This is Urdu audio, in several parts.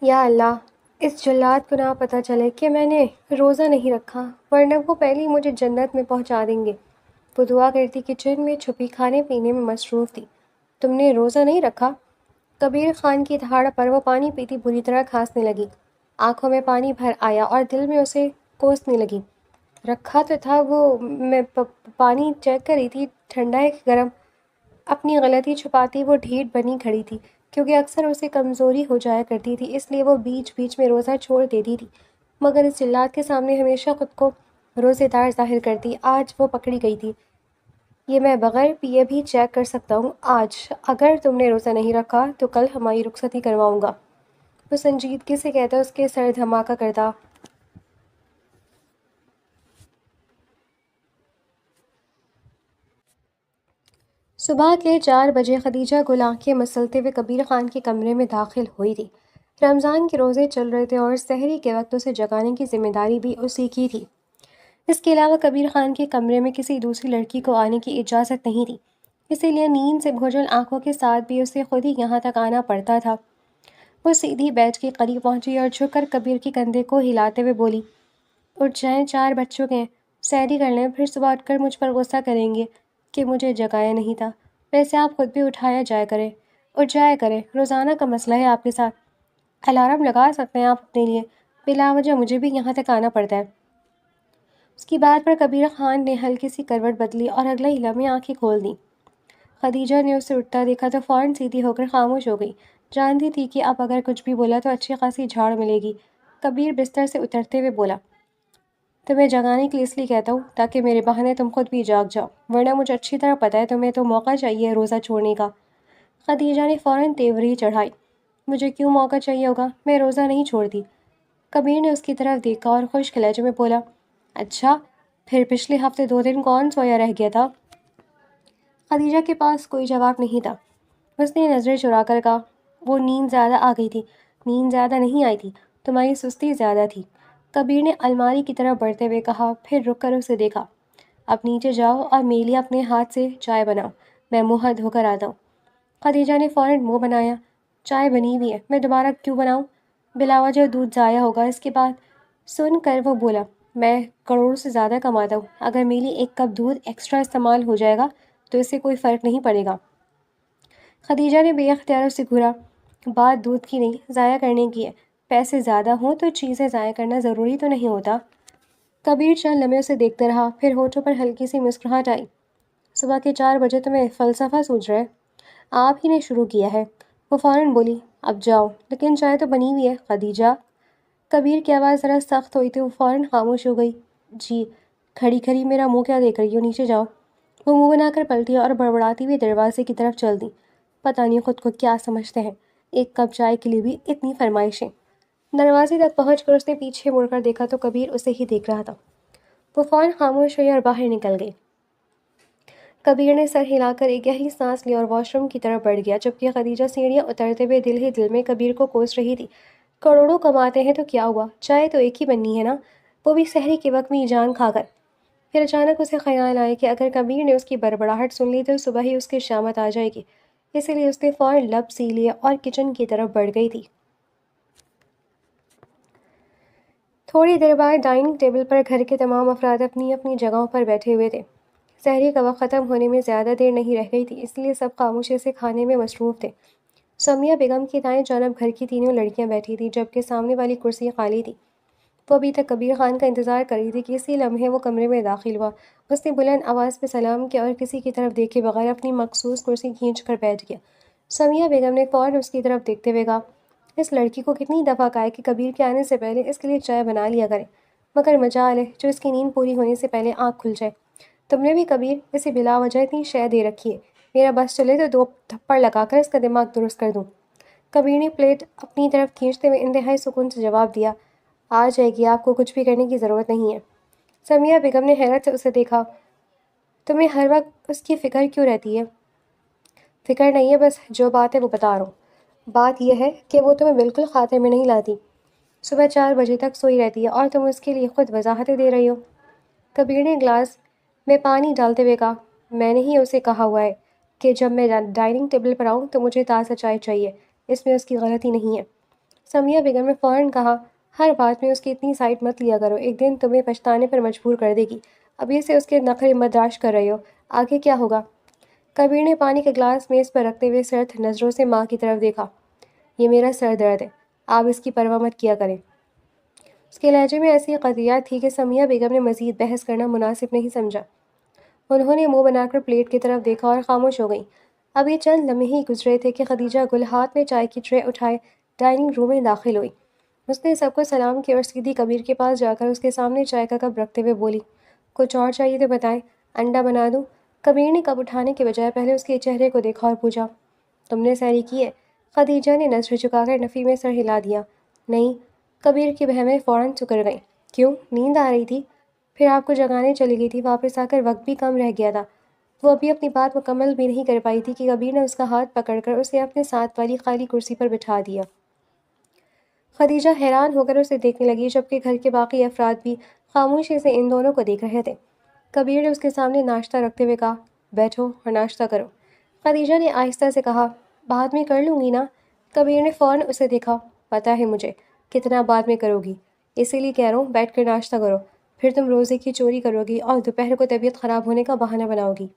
یا اللہ، اس جلاد کو نہ پتہ چلے کہ میں نے روزہ نہیں رکھا، ورنہ وہ پہلے ہی مجھے جنت میں پہنچا دیں گے۔ وہ دعا کرتی کچن میں چھپی کھانے پینے میں مصروف تھی۔ تم نے روزہ نہیں رکھا؟ کبیر خان کی دھاڑ پر وہ پانی پیتی بری طرح کھانسنے لگی۔ آنکھوں میں پانی بھر آیا اور دل میں اسے کوسنے لگی۔ رکھا تو تھا وہ، میں پانی چیک کر رہی تھی ٹھنڈا ہے کہ گرم۔ اپنی غلطی چھپاتی وہ ڈھیٹ بنی کھڑی تھی، کیونکہ اکثر اسے کمزوری ہو جایا کرتی تھی، اس لیے وہ بیچ بیچ میں روزہ چھوڑ دیتی تھی، مگر اس جلاد کے سامنے ہمیشہ خود کو روزے دار ظاہر کرتی۔ آج وہ پکڑی گئی تھی۔ یہ میں بغیر پیے بھی چیک کر سکتا ہوں آج۔ اگر تم نے روزہ نہیں رکھا تو کل ہماری رخصتی کرواؤں گا، وہ سنجیدگی سے کہتا اس کے سر دھماکہ کرتا۔ صبح کے 4 بجے خدیجہ گل آنکھیں مسلتے ہوئے کبیر خان کے کمرے میں داخل ہوئی تھی۔ رمضان کے روزے چل رہے تھے اور سحری کے وقت اسے جگانے کی ذمہ داری بھی اسی کی تھی۔ اس کے علاوہ کبیر خان کے کمرے میں کسی دوسری لڑکی کو آنے کی اجازت نہیں تھی، اسی لیے نیند سے بھوجل آنکھوں کے ساتھ بھی اسے خود ہی یہاں تک آنا پڑتا تھا۔ وہ سیدھی بیٹھ کے قریب پہنچی اور جھک کر کبیر کے کندھے کو ہلاتے ہوئے بولی، اٹھ جائیں، 4 بج چکے ہیں، سحری کر لیں، پھر صبح اٹھ کر مجھ پر غصہ کریں گے کہ مجھے جگایا نہیں تھا۔ ویسے آپ خود بھی اٹھایا جایا کریں، اٹھ جایا کریں، روزانہ کا مسئلہ ہے آپ کے ساتھ۔ الارم لگا سکتے ہیں آپ اپنے لیے، بلا وجہ مجھے بھی یہاں تک آنا پڑتا ہے۔ اس کی بات پر کبیر خان نے ہلکی سی کروٹ بدلی اور اگلے ہی لمحے آنکھیں کھول دیں۔ خدیجہ نے اسے اٹھتا دیکھا تو فوراً سیدھی ہو کر خاموش ہو گئی۔ جانتی تھی کہ اب اگر کچھ بھی بولا تو اچھی خاصی جھاڑ ملے گی۔ کبیر بستر سے اترتے ہوئے بولا، تمہیں جگانے کے لیے اس لیے کہتا ہوں تاکہ میرے بہانے تم خود بھی جاگ جاؤ، ورنہ مجھے اچھی طرح پتہ ہے تمہیں تو موقع چاہیے روزہ چھوڑنے کا۔ خدیجہ نے فوراً تیوری چڑھائی، مجھے کیوں موقع چاہیے ہوگا، میں روزہ نہیں چھوڑتی۔ کبیر نے اس کی طرف دیکھا اور خشک لہجے میں بولا، اچھا، پھر پچھلے ہفتے 2 دن کون سویا رہ گیا تھا؟ خدیجہ کے پاس کوئی جواب نہیں تھا۔ اس نے نظریں چرا کر کہا، وہ نیند زیادہ آ گئی تھی۔ نیند زیادہ نہیں آئی تھی، تمہاری سستی زیادہ تھی، کبیر نے الماری کی طرف بڑھتے ہوئے کہا، پھر رک کر اسے دیکھا۔ اب نیچے جاؤ اور میرے لیے اپنے ہاتھ سے چائے بناؤ، میں منہ ہاتھ دھو کر آتا ہوں۔ خدیجہ نے فوراً منہ بنایا، چائے بنی ہوئی ہے، میں دوبارہ کیوں بناؤں؟ بلا وجہ دودھ ضائع ہوگا۔ اس کے بعد سن کر وہ بولا، میں کروڑوں سے زیادہ کماتا ہوں، اگر میری 1 کپ دودھ ایکسٹرا استعمال ہو جائے گا تو اس سے کوئی فرق نہیں پڑے گا۔ خدیجہ نے بے اختیار اسے گھورا، بات دودھ کی نہیں، ضائع کرنے کی ہے۔ پیسے زیادہ ہوں تو چیزیں ضائع کرنا ضروری تو نہیں ہوتا۔ کبیر چند لمحے اسے دیکھتے رہا، پھر ہونٹوں پر ہلکی سی مسکراہٹ آئی۔ صبح کے 4 بجے تمہیں فلسفہ سوچ رہے؟ آپ ہی نے شروع کیا ہے، وہ فوراً بولی۔ اب جاؤ، لیکن چائے تو بنی ہوئی ہے خدیجہ۔ کبیر کی آواز ذرا سخت ہوئی تو وہ فوراً خاموش ہو گئی۔ جی، کھڑی کھڑی میرا منہ کیا دیکھ رہی ہو، نیچے جاؤ۔ وہ منہ بنا کر پلٹی اور بڑبڑاتی ہوئی دروازے کی طرف چل دی۔ پتہ نہیں خود کو کیا سمجھتے ہیں، 1 کپ چائے کے لیے بھی اتنی فرمائشیں۔ دروازے تک پہنچ کر اس نے پیچھے مڑ کر دیکھا تو کبیر اسے ہی دیکھ رہا تھا۔ وہ فوراً خاموش ہوئی اور باہر نکل گئی۔ کبیر نے سر ہلا کر ایک گہری سانس لی اور واش روم کی طرف بڑھ گیا، جبکہ خدیجہ سیڑھیاں اترتے ہوئے دل ہی دل میں کبیر کو کوس رہی تھی۔ کروڑوں کماتے ہیں تو کیا ہوا، چائے تو ایک ہی بننی ہے نا، وہ بھی سحری کے وقت میں جان کھا کر۔ پھر اچانک اسے خیال آیا کہ اگر کبیر نے اس کی بڑبڑاہٹ سن لی تو صبح ہی اس کی شامت آ جائے گی، اسی لیے اس نے فوراً لب سی لیے اور کچن کی طرف بڑھ گئی تھی۔ تھوڑی دیر بعد ڈائننگ ٹیبل پر گھر کے تمام افراد اپنی اپنی جگہوں پر بیٹھے ہوئے تھے۔ سحری کا وقت ختم ہونے میں زیادہ دیر نہیں رہ گئی تھی، اس لیے سب خاموشی سے کھانے میں مصروف تھے۔ سمیہ بیگم کی دائیں جانب گھر کی تینوں لڑکیاں بیٹھی تھیں، جبکہ سامنے والی کرسی خالی تھی۔ وہ ابھی تک کبیر خان کا انتظار کر رہی تھی کہ اسی لمحے وہ کمرے میں داخل ہوا۔ اس نے بلند آواز میں سلام کیا اور کسی کی طرف دیکھے بغیر اپنی مخصوص کرسی کھینچ کر بیٹھ گیا۔ سمیہ بیگم نے فوراً اس کی طرف دیکھتے ہوئے کہا، اس لڑکی کو کتنی دفعہ کہا ہے کہ کبیر کے آنے سے پہلے اس کے لیے چائے بنا لیا کرے، مگر مجال ہے جو اس کی نیند پوری ہونے سے پہلے آنکھ کھل جائے۔ تم نے بھی کبیر اسے بلا وجہ اتنی شے دے رکھی ہے، میرا بس چلے تو 2 تھپڑ لگا کر اس کا دماغ درست کر دوں۔ کبیر نے پلیٹ اپنی طرف کھینچتے ہوئے انتہائی سکون سے جواب دیا، آ جائے گی، آپ کو کچھ بھی کرنے کی ضرورت نہیں ہے۔ سمیہ بیگم نے حیرت سے اسے دیکھا، تمہیں ہر وقت اس کی فکر کیوں رہتی ہے؟ فکر نہیں ہے، بس جو بات ہے وہ بتا رہا ہوں۔ بات یہ ہے کہ وہ تمہیں بالکل خاطر میں نہیں لاتی، صبح 4 بجے تک سوئی رہتی ہے اور تم اس کے لیے خود وضاحتیں دے رہی ہو۔ کبیر نے گلاس میں پانی ڈالتے ہوئے کہا، میں نے ہی اسے کہا ہوا ہے کہ جب میں ڈائننگ ٹیبل پر آؤں تو مجھے تازہ چائے چاہیے، اس میں اس کی غلطی نہیں ہے۔ سمیہ بیگم نے فوراً کہا، ہر بات میں اس کی اتنی سائڈ مت لیا کرو، ایک دن تمہیں پچھتانے پر مجبور کر دے گی۔ ابھی سے اس کے نخرے برداشت کر رہی ہو، آگے کیا ہوگا؟ کبیر نے پانی کا گلاس میز پر رکھتے ہوئے سرد نظروں سے ماں کی طرف دیکھا۔ یہ میرا سر درد ہے، آپ اس کی پرواہ مت کیا کریں۔ اس کے لہجے میں ایسی قطعیت تھی کہ سمیہ بیگم نے مزید بحث کرنا مناسب نہیں سمجھا۔ انہوں نے منہ بنا کر پلیٹ کی طرف دیکھا اور خاموش ہو گئیں۔ ابھی چند لمحے ہی گزرے تھے کہ خدیجہ گل ہاتھ میں چائے کی ٹرے اٹھائے ڈائننگ روم میں داخل ہوئی۔ اس نے سب کو سلام کیا اور سیدھی کبیر کے پاس جا کر اس کے سامنے چائے کا کپ رکھتے ہوئے بولی، کچھ اور چاہیے تو بتائیں، انڈا بنا دوں؟ کبیر نے کپ اٹھانے کے بجائے پہلے اس کے چہرے کو دیکھا اور پوچھا، تم نے سحری کی ہے؟ خدیجہ نے نظر جھکا کر نفی میں سر ہلا دیا۔ نہیں۔ کبیر کی بہنیں فوراً سکر گئیں۔ کیوں؟ نیند آ رہی تھی؟ پھر آپ کو جگانے چلی گئی تھی، واپس آ کر وقت بھی کم رہ گیا تھا۔ وہ ابھی اپنی بات مکمل بھی نہیں کر پائی تھی کہ کبیر نے اس کا ہاتھ پکڑ کر اسے اپنے ساتھ والی خالی کرسی پر بٹھا دیا۔ خدیجہ حیران ہو کر اسے دیکھنے لگی، جبکہ گھر کے باقی افراد بھی خاموشی سے ان دونوں کو دیکھ رہے تھے۔ کبیر نے اس کے سامنے ناشتہ رکھتے ہوئے کہا، بیٹھو اور ناشتہ کرو۔ خدیجہ نے آہستہ سے کہا، بعد میں کر لوں گی نا؟ کبیر نے فوراً اسے دیکھا، پتہ ہے مجھے کتنا بعد میں کرو گی، اسی لیے کہہ رہا ہوں بیٹھ کر ناشتہ کرو، پھر تم روزے کی چوری کرو گی اور دوپہر کو طبیعت خراب ہونے کا بہانہ بناؤ گی۔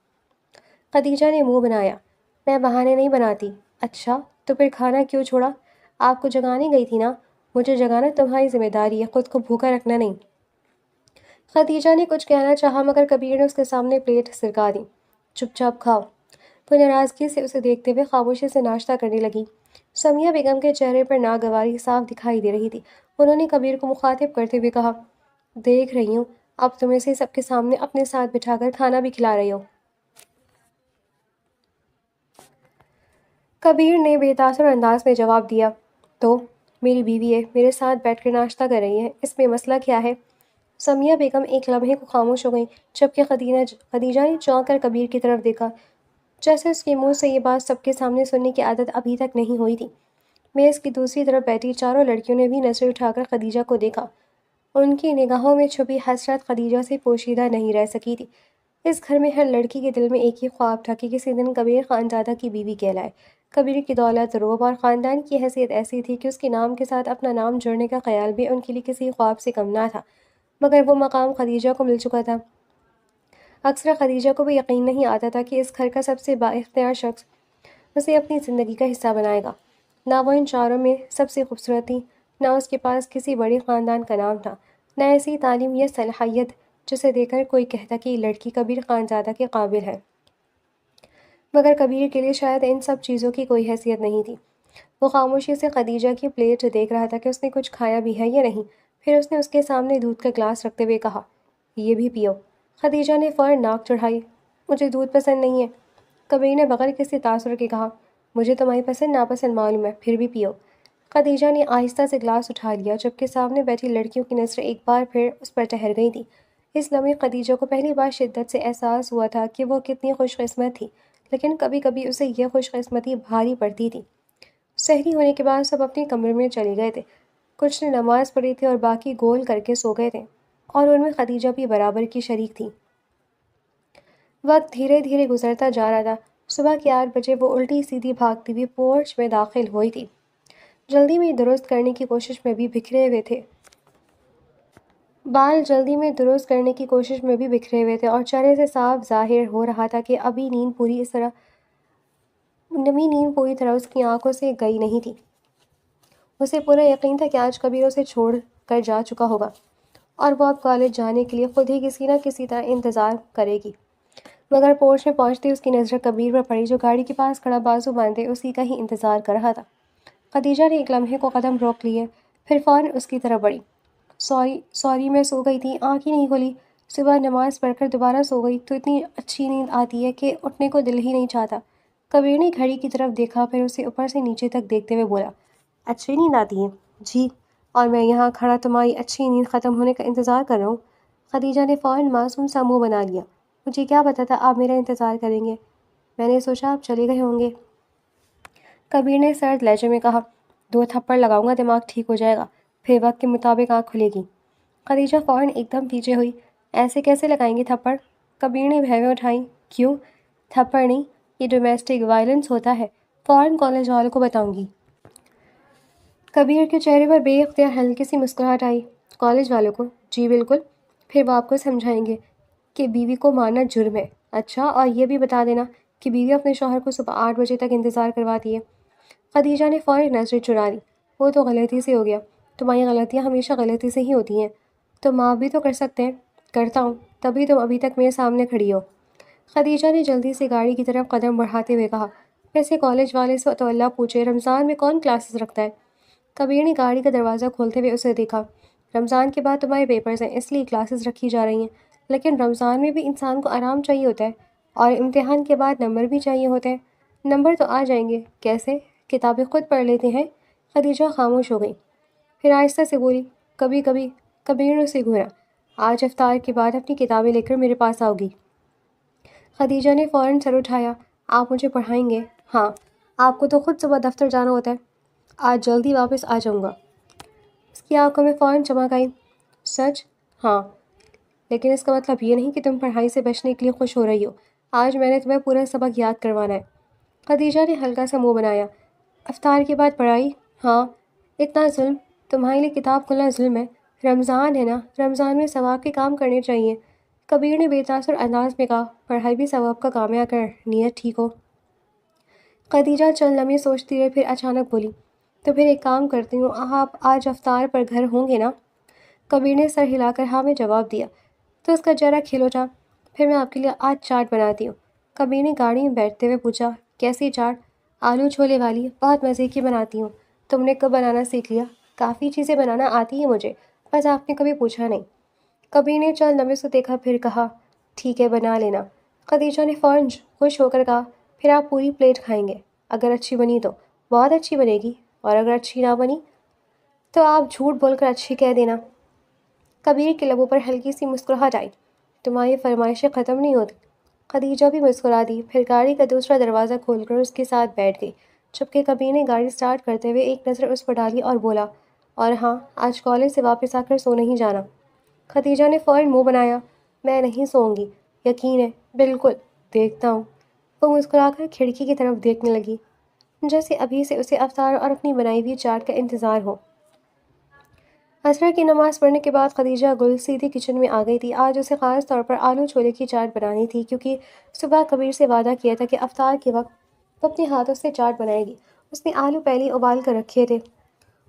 خدیجہ نے منہ بنایا، میں بہانے نہیں بناتی۔ اچھا، تو پھر کھانا کیوں چھوڑا؟ آپ کو جگانے گئی تھی نا؟ مجھے جگانا تمہاری ذمہ داری ہے، خود کو بھوکا رکھنا نہیں۔ خدیجہ نے کچھ کہنا چاہا مگر کبیر نے اس کے سامنے پلیٹ سرکا دی۔ چپ چاپ کھاؤ۔ وہ ناراضگی سے اسے دیکھتے ہوئے خاموشی سے ناشتہ کرنے لگی۔ سمیہ بیگم کے چہرے پر ناگواری صاف دکھائی دے رہی تھی۔ انہوں نے کبیر کو مخاطب کرتے ہوئے کہا، دیکھ رہی ہوں اب تم اسے سب کے سامنے اپنے ساتھ بٹھا کر کھانا بھی کھلا رہی ہو۔ کبیر نے بے تاثر انداز میں جواب دیا، تو میری بیوی ہے، میرے ساتھ بیٹھ کر ناشتہ کر رہی ہے، اس میں مسئلہ کیا ہے؟ سمیہ بیگم ایک لمحے کو خاموش ہو گئیں، جبکہ خدیجہ نے چونک کر کبیر کی طرف دیکھا، جیسے اس کے منہ سے یہ بات سب کے سامنے سننے کی عادت ابھی تک نہیں ہوئی تھی۔ میز کی دوسری طرف بیٹھی چاروں لڑکیوں نے بھی نظر اٹھا کر خدیجہ کو دیکھا۔ ان کی نگاہوں میں چھپی حسرت خدیجہ سے پوشیدہ نہیں رہ سکی تھی۔ اس گھر میں ہر لڑکی کے دل میں ایک ہی خواب تھا کہ کسی دن کبیر خاندادہ کی بیوی کہلائے۔ کبیر کی دولت، روب اور خاندان کی حیثیت ایسی تھی کہ اس کے نام کے ساتھ اپنا نام جوڑنے کا خیال بھی ان کے لیے کسی خواب سے کم نہ تھا، مگر وہ مقام خدیجہ کو مل چکا تھا۔ اکثر خدیجہ کو بھی یقین نہیں آتا تھا کہ اس گھر کا سب سے بااختیار شخص اسے اپنی زندگی کا حصہ بنائے گا۔ نہ وہ ان چاروں میں سب سے خوبصورت تھی، نہ اس کے پاس کسی بڑے خاندان کا نام تھا، نہ ایسی تعلیم یا صلاحیت جسے دیکھ کر کوئی کہتا کہ یہ لڑکی کبیر خانزادہ کے قابل ہے۔ مگر کبیر کے لیے شاید ان سب چیزوں کی کوئی حیثیت نہیں تھی۔ وہ خاموشی سے خدیجہ کی پلیٹ دیکھ رہا تھا کہ اس نے کچھ کھایا بھی ہے یا نہیں۔ پھر اس نے اس کے سامنے دودھ کا گلاس رکھتے ہوئے کہا، یہ بھی پیو۔ خدیجہ نے فوراً ناک چڑھائی، مجھے دودھ پسند نہیں ہے۔ کبیر نے بغیر کسی تاثر کے کہا، مجھے تمہاری پسند ناپسند معلوم ہے، پھر بھی پیو۔ خدیجہ نے آہستہ سے گلاس اٹھا لیا، جبکہ سامنے بیٹھی لڑکیوں کی نظریں ایک بار پھر اس پر ٹھہر گئی تھیں۔ اس لمحے خدیجہ کو پہلی بار شدت سے احساس ہوا تھا کہ وہ کتنی خوش قسمت تھی، لیکن کبھی کبھی اسے یہ خوش قسمتی بھاری پڑتی تھی۔ سحری ہونے کے بعد سب اپنے کمرے میں چلے گئے تھے۔ کچھ نے نماز پڑھی تھی اور باقی گول کر کے سو گئے تھے، اور ان میں خدیجہ بھی برابر کی شریک تھی۔ وقت دھیرے دھیرے گزرتا جا رہا تھا۔ صبح کے 8 بجے وہ الٹی سیدھی بھاگتی ہوئی پورچ میں داخل ہوئی تھی۔ جلدی میں درست کرنے کی کوشش میں بھی بکھرے ہوئے تھے۔ بال جلدی میں درست کرنے کی کوشش میں بھی بکھرے ہوئے تھے اور چہرے سے صاف ظاہر ہو رہا تھا کہ نمی نیند پوری طرح اس کی آنکھوں سے گئی نہیں تھی۔ اسے پورا یقین تھا کہ آج کبیر اسے چھوڑ کر جا چکا ہوگا اور وہ اب کالج جانے کے لیے خود ہی کسی نہ کسی طرح انتظار کرے گی۔ مگر پورچ میں پہنچتے اس کی نظر کبیر پر پڑی، جو گاڑی کے پاس کھڑا بازو باندھے اسی کا ہی انتظار کر رہا تھا۔ خدیجہ نے ایک لمحے کو قدم روک لیے، پھر فوراً اس کی طرف بڑھی۔ سوری میں سو گئی تھی، آنکھ ہی نہیں کھولی۔ صبح نماز پڑھ کر دوبارہ سو گئی تو اتنی اچھی نیند آتی ہے کہ اٹھنے کو دل ہی نہیں چاہتا۔ کبیر نے گھڑی کی طرف دیکھا، پھر اسے اوپر سے نیچے تک دیکھتے ہوئے بولا، اچھی نیند آتی ہے؟ جی، اور میں یہاں کھڑا تمہاری اچھی نیند ختم ہونے کا انتظار کر رہا ہوں۔ خدیجہ نے فوراً معصوم سا منہ بنا لیا، مجھے کیا پتہ تھا آپ میرا انتظار کریں گے، میں نے سوچا آپ چلے گئے ہوں گے۔ کبیر نے سرد لہجے میں کہا، 2 تھپڑ لگاؤں گا، دماغ ٹھیک ہو جائے گا، پھر وقت کے مطابق آنکھ کھلے گی۔ خدیجہ فوراً ایک دم پیچھے ہوئی، ایسے کیسے لگائیں گے تھپڑ؟ کبیر نے بھویں اٹھائیں، کیوں؟ تھپڑ نہیں، یہ ڈومیسٹک وائلنس ہوتا ہے، فوراً کالج والوں کو بتاؤں گی۔ کبیر کے چہرے پر بے اختیار ہلکی سی مسکراہٹ آئی۔ کالج والوں کو؟ جی بالکل۔ پھر وہ آپ کو سمجھائیں گے کہ بیوی کو مارنا جرم ہے۔ اچھا، اور یہ بھی بتا دینا کہ بیوی اپنے شوہر کو صبح 8 بجے تک انتظار کرواتی ہے۔ خدیجہ نے فوراً نظریں چرا لی۔ وہ تو غلطی سے ہو گیا۔ تمہاری غلطیاں ہمیشہ غلطی سے ہی ہوتی ہیں۔ تم معاف بھی تو کر سکتے ہیں۔ کرتا ہوں، تبھی تم ابھی تک میرے سامنے کھڑی ہو۔ خدیجہ نے جلدی سے گاڑی کی طرف قدم بڑھاتے ہوئے کہا۔ ویسے کالج والے سے تو اللہ پوچھے رمضان میں کون کلاسز رکھتا ہے؟ کبیر نے گاڑی کا دروازہ کھولتے ہوئے اسے دیکھا۔ رمضان کے بعد تمہارے پیپرز ہیں، اس لیے کلاسز رکھی جا رہی ہیں، لیکن رمضان میں بھی انسان کو آرام چاہیے ہوتا ہے، اور امتحان کے بعد نمبر بھی چاہیے ہوتے ہیں۔ نمبر تو آ جائیں گے، کیسے؟ کتابیں خود پڑھ لیتے ہیں۔ خدیجہ خاموش ہو گئی، پھر آہستہ سے بولی، کبھی کبھی۔ کبیر نے اسے گھورا۔ آج افطار کے بعد اپنی کتابیں لے کر میرے پاس آؤ گی؟ خدیجہ نے فوراً سر اٹھایا۔ آپ مجھے پڑھائیں گے؟ ہاں، آپ کو تو خود صبح دفتر جانا ہوتا ہے۔ آج جلدی واپس آ جاؤں گا۔ اس کی آنکھوں میں فوراً چمک آئی۔ سچ؟ ہاں، لیکن اس کا مطلب یہ نہیں کہ تم پڑھائی سے بچنے کے لیے خوش ہو رہی ہو۔ آج میں نے تمہیں پورا سبق یاد کروانا ہے۔ خدیجہ نے ہلکا سا منہ بنایا۔ افطار کے بعد پڑھائی؟ ہاں۔ اتنا ظلم؟ تمہارے لیے کتاب کھولنا ظلم ہے؟ رمضان ہے نا، رمضان میں ثواب کے کام کرنے چاہیے۔ کبیر نے بے تاثر انداز میں کہا، پڑھائی بھی ثواب کا کام ہے اگر نیت ٹھیک ہو۔ خدیجہ چند لمحے سوچتی رہی، پھر اچانک بولی، تو پھر ایک کام کرتی ہوں، آپ آج افطار پر گھر ہوں گے نا؟ کبیر نے سر ہلا کر ہاں میں جواب دیا۔ تو اس کا چہرہ کھل اٹھا۔ پھر میں آپ کے لیے آج چاٹ بناتی ہوں۔ کبیر نے گاڑی میں بیٹھتے ہوئے پوچھا، کیسی چاٹ؟ آلو چھولے والی، بہت مزے کی بناتی ہوں۔ تم نے کب بنانا سیکھ لیا؟ کافی چیزیں بنانا آتی ہیں مجھے، بس آپ نے کبھی پوچھا نہیں۔ کبیر نے چند لمحے سے دیکھا، پھر کہا، ٹھیک ہے بنا لینا۔ خدیجہ نے فوراً خوش ہو کر کہا، پھر آپ پوری پلیٹ کھائیں گے؟ اگر اچھی بنی تو بہت اچھی بنے گی، اور اگر اچھی نہ بنی تو آپ جھوٹ بول کر اچھی کہہ دینا۔ کبیر کے لبوں پر ہلکی سی مسکراہٹ آئی۔ تمہاری فرمائشیں ختم نہیں ہوتی۔ خدیجہ بھی مسکرا دی، پھر گاڑی کا دوسرا دروازہ کھول کر اس کے ساتھ بیٹھ گئی۔ چپکے کبیر نے گاڑی سٹارٹ کرتے ہوئے ایک نظر اس پر ڈالی اور بولا، اور ہاں، آج کالج سے واپس آ کر سو نہیں جانا۔ خدیجہ نے فوراً منہ بنایا، میں نہیں سوؤں گی، یقین ہے۔ بالکل، دیکھتا ہوں۔ وہ مسکرا کر کھڑکی کی طرف دیکھنے لگی، جیسے ابھی سے اسے افطار اور اپنی بنائی ہوئی چاٹ کا انتظار ہو۔ عصر کی نماز پڑھنے کے بعد خدیجہ گل سیدھی کچن میں آ گئی تھی۔ آج اسے خاص طور پر آلو چھولے کی چاٹ بنانی تھی، کیونکہ صبح کبیر سے وعدہ کیا تھا کہ افطار کے وقت وہ اپنے ہاتھوں سے چاٹ بنائے گی۔ اس نے آلو پہلے ابال کر رکھے تھے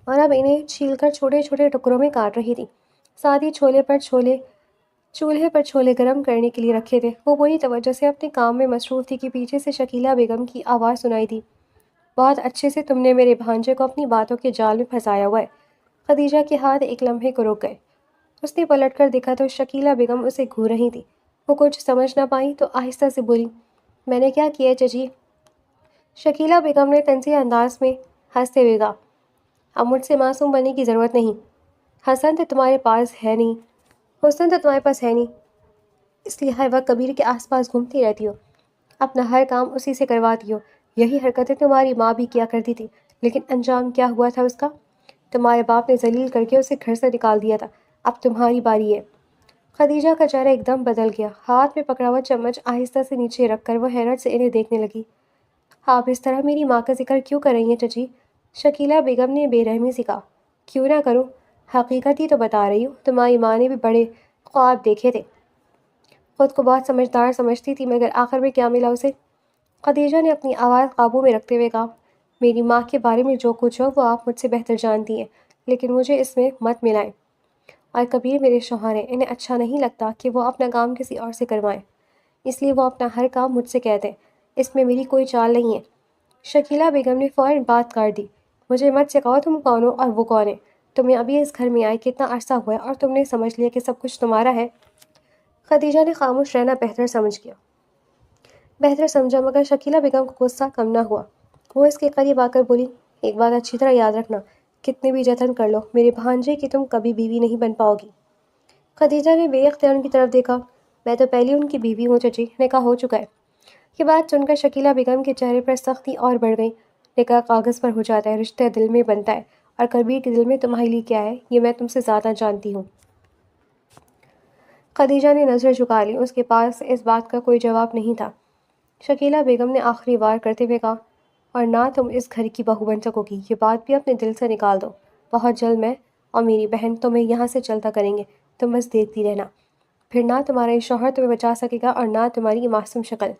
اور اب انہیں چھیل کر چھوٹے چھوٹے ٹکڑوں میں کاٹ رہی تھی۔ ساتھ ہی چولہے پر چھولے گرم کرنے کے لیے رکھے تھے۔ وہ بڑی توجہ سے اپنے کام میں مصروف تھی کہ پیچھے سے شکیلہ بیگم کی آواز سنائی دی، بہت اچھے سے تم نے میرے بھانجے کو اپنی باتوں کے جال میں پھنسایا ہوا ہے۔ خدیجہ کے ہاتھ ایک لمحے کو رک گئے۔ اس نے پلٹ کر دیکھا تو شکیلہ بیگم اسے گھور رہی تھی۔ وہ کچھ سمجھ نہ پائی تو آہستہ سے بولی، میں نے کیا کیا ہے چچی؟ شکیلہ بیگم نے طنزیہ انداز میں ہنستے ہوئے کہا، اب مجھ سے معصوم بننے کی ضرورت نہیں۔ حسن تو تمہارے پاس ہے نہیں، حسن تو تمہارے پاس ہے نہیں، اس لیے ہر وقت کبیر کے آس پاس گھومتی رہتی ہو، اپنا ہر کام اسی سے کرواتی ہو۔ یہی حرکتیں تمہاری ماں بھی کیا کرتی تھی، لیکن انجام کیا ہوا تھا اس کا؟ تمہارے باپ نے ذلیل کر کے اسے گھر سے نکال دیا تھا، اب تمہاری باری ہے۔ خدیجہ کا چہرہ ایک دم بدل گیا۔ ہاتھ میں پکڑا ہوا چمچ آہستہ سے نیچے رکھ کر وہ حیرت سے انہیں دیکھنے لگی۔ آپ اس طرح میری ماں کا ذکر کیوں کر رہی ہیں چچی؟ شکیلہ بیگم نے بے رحمی سے کہا، کیوں نہ کروں، حقیقت ہی تو بتا رہی ہوں، تمہاری ماں نے بھی بڑے خواب دیکھے تھے، خود کو بہت سمجھدار سمجھتی تھی، مگر آخر میں کیا ملا اسے؟ خدیجہ نے اپنی آواز قابو میں رکھتے ہوئے کہا، میری ماں کے بارے میں جو کچھ ہو وہ آپ مجھ سے بہتر جانتی ہیں، لیکن مجھے اس میں مت ملائیں۔ اور کبیر میرے شوہر ہیں، انہیں اچھا نہیں لگتا کہ وہ اپنا کام کسی اور سے کروائیں، اس لیے وہ اپنا ہر کام مجھ سے کہتے ہیں، اس میں میری کوئی چال نہیں ہے۔ شکیلہ بیگم نے فوراً بات کاٹ دی، مجھے مت سکھاؤ تم کون ہو اور وہ کون ہے، تمہیں ابھی اس گھر میں آئے کتنا عرصہ ہوا ہے اور تم نے سمجھ لیا کہ سب کچھ تمہارا ہے؟ خدیجہ نے خاموش رہنا بہتر سمجھا، مگر شکیلہ بیگم کو غصہ کم نہ ہوا۔ وہ اس کے قریب آ کر بولی، ایک بات اچھی طرح یاد رکھنا، کتنے بھی جتن کر لو، میرے بھانجے کی تم کبھی بیوی نہیں بن پاؤ گی۔ خدیجہ نے بے اختیار ان کی طرف دیکھا، میں تو پہلے ان کی بیوی ہوں چچی، نکاح ہو چکا ہے۔ یہ بات سن کر شکیلہ بیگم کے چہرے پر سختی اور بڑھ گئی۔ نکاح کاغذ پر ہو جاتا ہے، رشتہ دل میں بنتا ہے، اور کبیر کے دل میں تمہارے لیے کیا ہے یہ میں تم سے زیادہ جانتی ہوں۔ خدیجہ نے نظر جھکا لی، اس کے پاس اس بات کا کوئی جواب نہیں تھا۔ شکیلہ بیگم نے آخری وار کرتے ہوئے کہا، اور نہ تم اس گھر کی بہو بن سکو گی، یہ بات بھی اپنے دل سے نکال دو۔ بہت جلد میں اور میری بہن تمہیں یہاں سے چلتا کریں گے، تم بس دیکھتی رہنا، پھر نہ تمہارا یہ شوہر تمہیں بچا سکے گا اور نہ تمہاری یہ معصوم شکل۔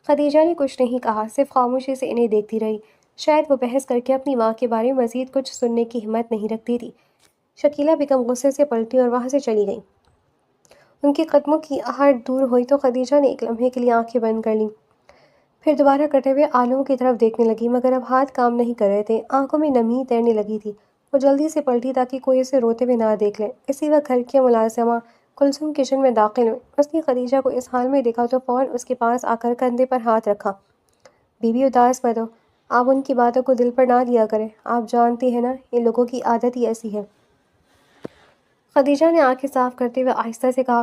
خدیجہ نے کچھ نہیں کہا، صرف خاموشی سے انہیں دیکھتی رہی۔ شاید وہ بحث کر کے اپنی ماں کے بارے میں مزید کچھ سننے کی ہمت نہیں رکھتی تھی۔ شکیلہ بیگم غصے سے پلٹی اور وہاں سے چلی گئی۔ ان کے قدموں کی آہٹ دور ہوئی تو خدیجہ نے ایک لمحے کے لیے آنکھیں بند کر لیں، پھر دوبارہ کٹے ہوئے آلوؤں کی طرف دیکھنے لگی، مگر اب ہاتھ کام نہیں کر رہے تھے، آنکھوں میں نمی تیرنے لگی تھی۔ وہ جلدی سے پلٹی تاکہ کوئی اسے روتے ہوئے نہ دیکھ لے۔ اسی وقت گھر کی ملازمہ کلثوم کچن میں داخل ہوئی۔ اس نے خدیجہ کو اس حال میں دیکھا تو فوراً اس کے پاس آ کر کندھے پر ہاتھ رکھا۔ بی بی اداس مت ہو، آپ ان کی باتوں کو دل پر نہ لیا کریں، آپ جانتی ہیں نا ان لوگوں کی عادت ہی ایسی ہے۔ خدیجہ نے آنکھیں صاف کرتے ہوئے آہستہ سے کہا،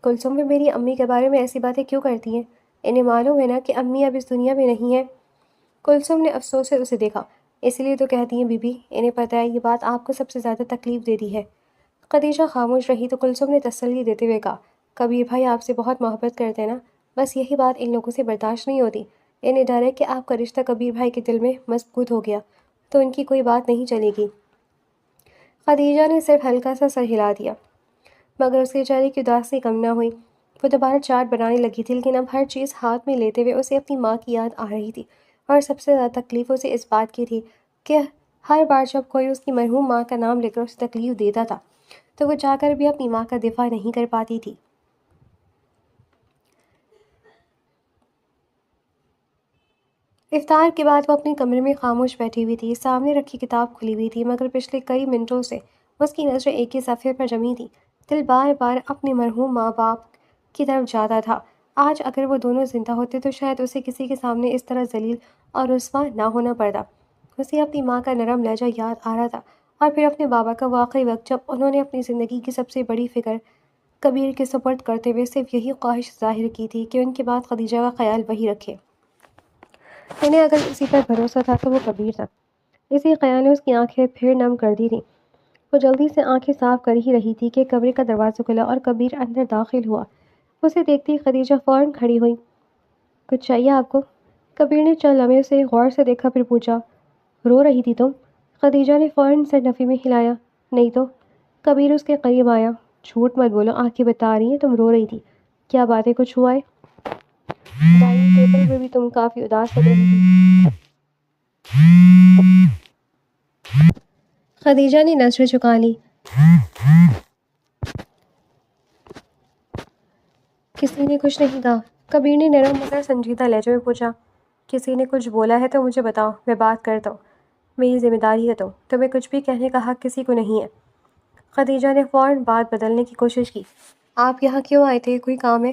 کلثوم بھی میری امی کے بارے میں ایسی باتیں کیوں کرتی ہیں؟ انہیں معلوم ہے نا کہ امی اب اس دنیا میں نہیں ہیں۔ کلثوم نے افسوس سے اسے دیکھا، اسی لیے تو کہتی ہیں بی بی، انہیں پتہ ہے یہ بات آپ کو سب سے زیادہ تکلیف دیتی ہے۔ خدیجہ خاموش رہی تو کلثوم نے تسلی دیتے ہوئے کہا، کبیر بھائی آپ سے بہت محبت کرتے ہیں نا، بس یہی بات ان لوگوں سے برداشت نہیں ہوتی۔ انہیں ڈر ہے کہ آپ کا رشتہ کبیر بھائی کے دل میں مضبوط ہو گیا تو ان کی کوئی بات نہیں چلے گی۔ خدیجہ نے صرف ہلکا سا سر ہلا دیا، مگر اس کے چہرے کی اداسی کم نہ ہوئی۔ وہ دوبارہ چاٹ بنانے لگی تھی، لیکن اب ہر چیز ہاتھ میں لیتے ہوئے اسے اپنی ماں کی یاد آ رہی تھی، اور سب سے زیادہ تکلیف اسے اس بات کی تھی کہ ہر بار جب کوئی اس کی مرحوم ماں کا نام لے کر اسے تکلیف دیتا تھا تو وہ چاہ کر بھی اپنی ماں کا دفاع نہیں کر پاتی تھی۔ افطار کے بعد وہ اپنے کمرے میں خاموش بیٹھی ہوئی تھی، سامنے رکھی کتاب کھلی ہوئی تھی، مگر پچھلے کئی منٹوں سے اس کی نظریں ایک ہی صفحے پر جمی تھیں۔ دل بار بار اپنے مرحوم ماں باپ کی طرف جاتا تھا۔ آج اگر وہ دونوں زندہ ہوتے تو شاید اسے کسی کے سامنے اس طرح ذلیل اور رسوا نہ ہونا پڑتا۔ اسے اپنی ماں کا نرم لہجہ یاد آ رہا تھا، اور پھر اپنے بابا کا واقعی وقت جب انہوں نے اپنی زندگی کی سب سے بڑی فکر کبیر کے سپرد کرتے ہوئے صرف یہی خواہش ظاہر کی تھی کہ ان کے بعد خدیجہ کا خیال وہی رکھے۔ انہیں اگر اسی پر بھروسہ تھا تو وہ کبیر تھا۔ اسی خیال نے اس کی آنکھیں پھر نم کر دی تھیں۔ وہ جلدی سے آنکھیں صاف کر ہی رہی تھی کہ کمرے کا دروازہ کھلا اور کبیر اندر داخل ہوا۔ اسے دیکھتی خدیجہ فوراً کھڑی ہوئی۔ کچھ چاہیے آپ کو؟ کبیر نے چند لمحے اسے غور سے دیکھا، پھر پوچھا، رو رہی تھی تم؟ خدیجہ نے فوراً سر نفی میں ہلایا، نہیں تو۔ کبیر اس کے قریب آیا، جھوٹ مت بولو، آنکھیں بتا رہی ہیں تم رو رہی تھی۔ کیا بات ہے، کچھ ہوا ہے؟ ڈائننگ ٹیبل پہ بھی تم کافی اداس لگ رہی تھی۔ خدیجہ نے نظریں جھکا لی۔ کسی نے کچھ نہیں کہا، کبیر نے نرم مگر سنجیدہ لہجے میں پوچھا۔ کسی نے کچھ بولا ہے تو مجھے بتاؤ، میں بات کرتا ہوں، میری ذمہ داری ہے تمہیں کچھ بھی کہنے کا حق کسی کو نہیں ہے۔ خدیجہ نے فوراً بات بدلنے کی کوشش کی، آپ یہاں کیوں آئے تھے، کوئی کام ہے؟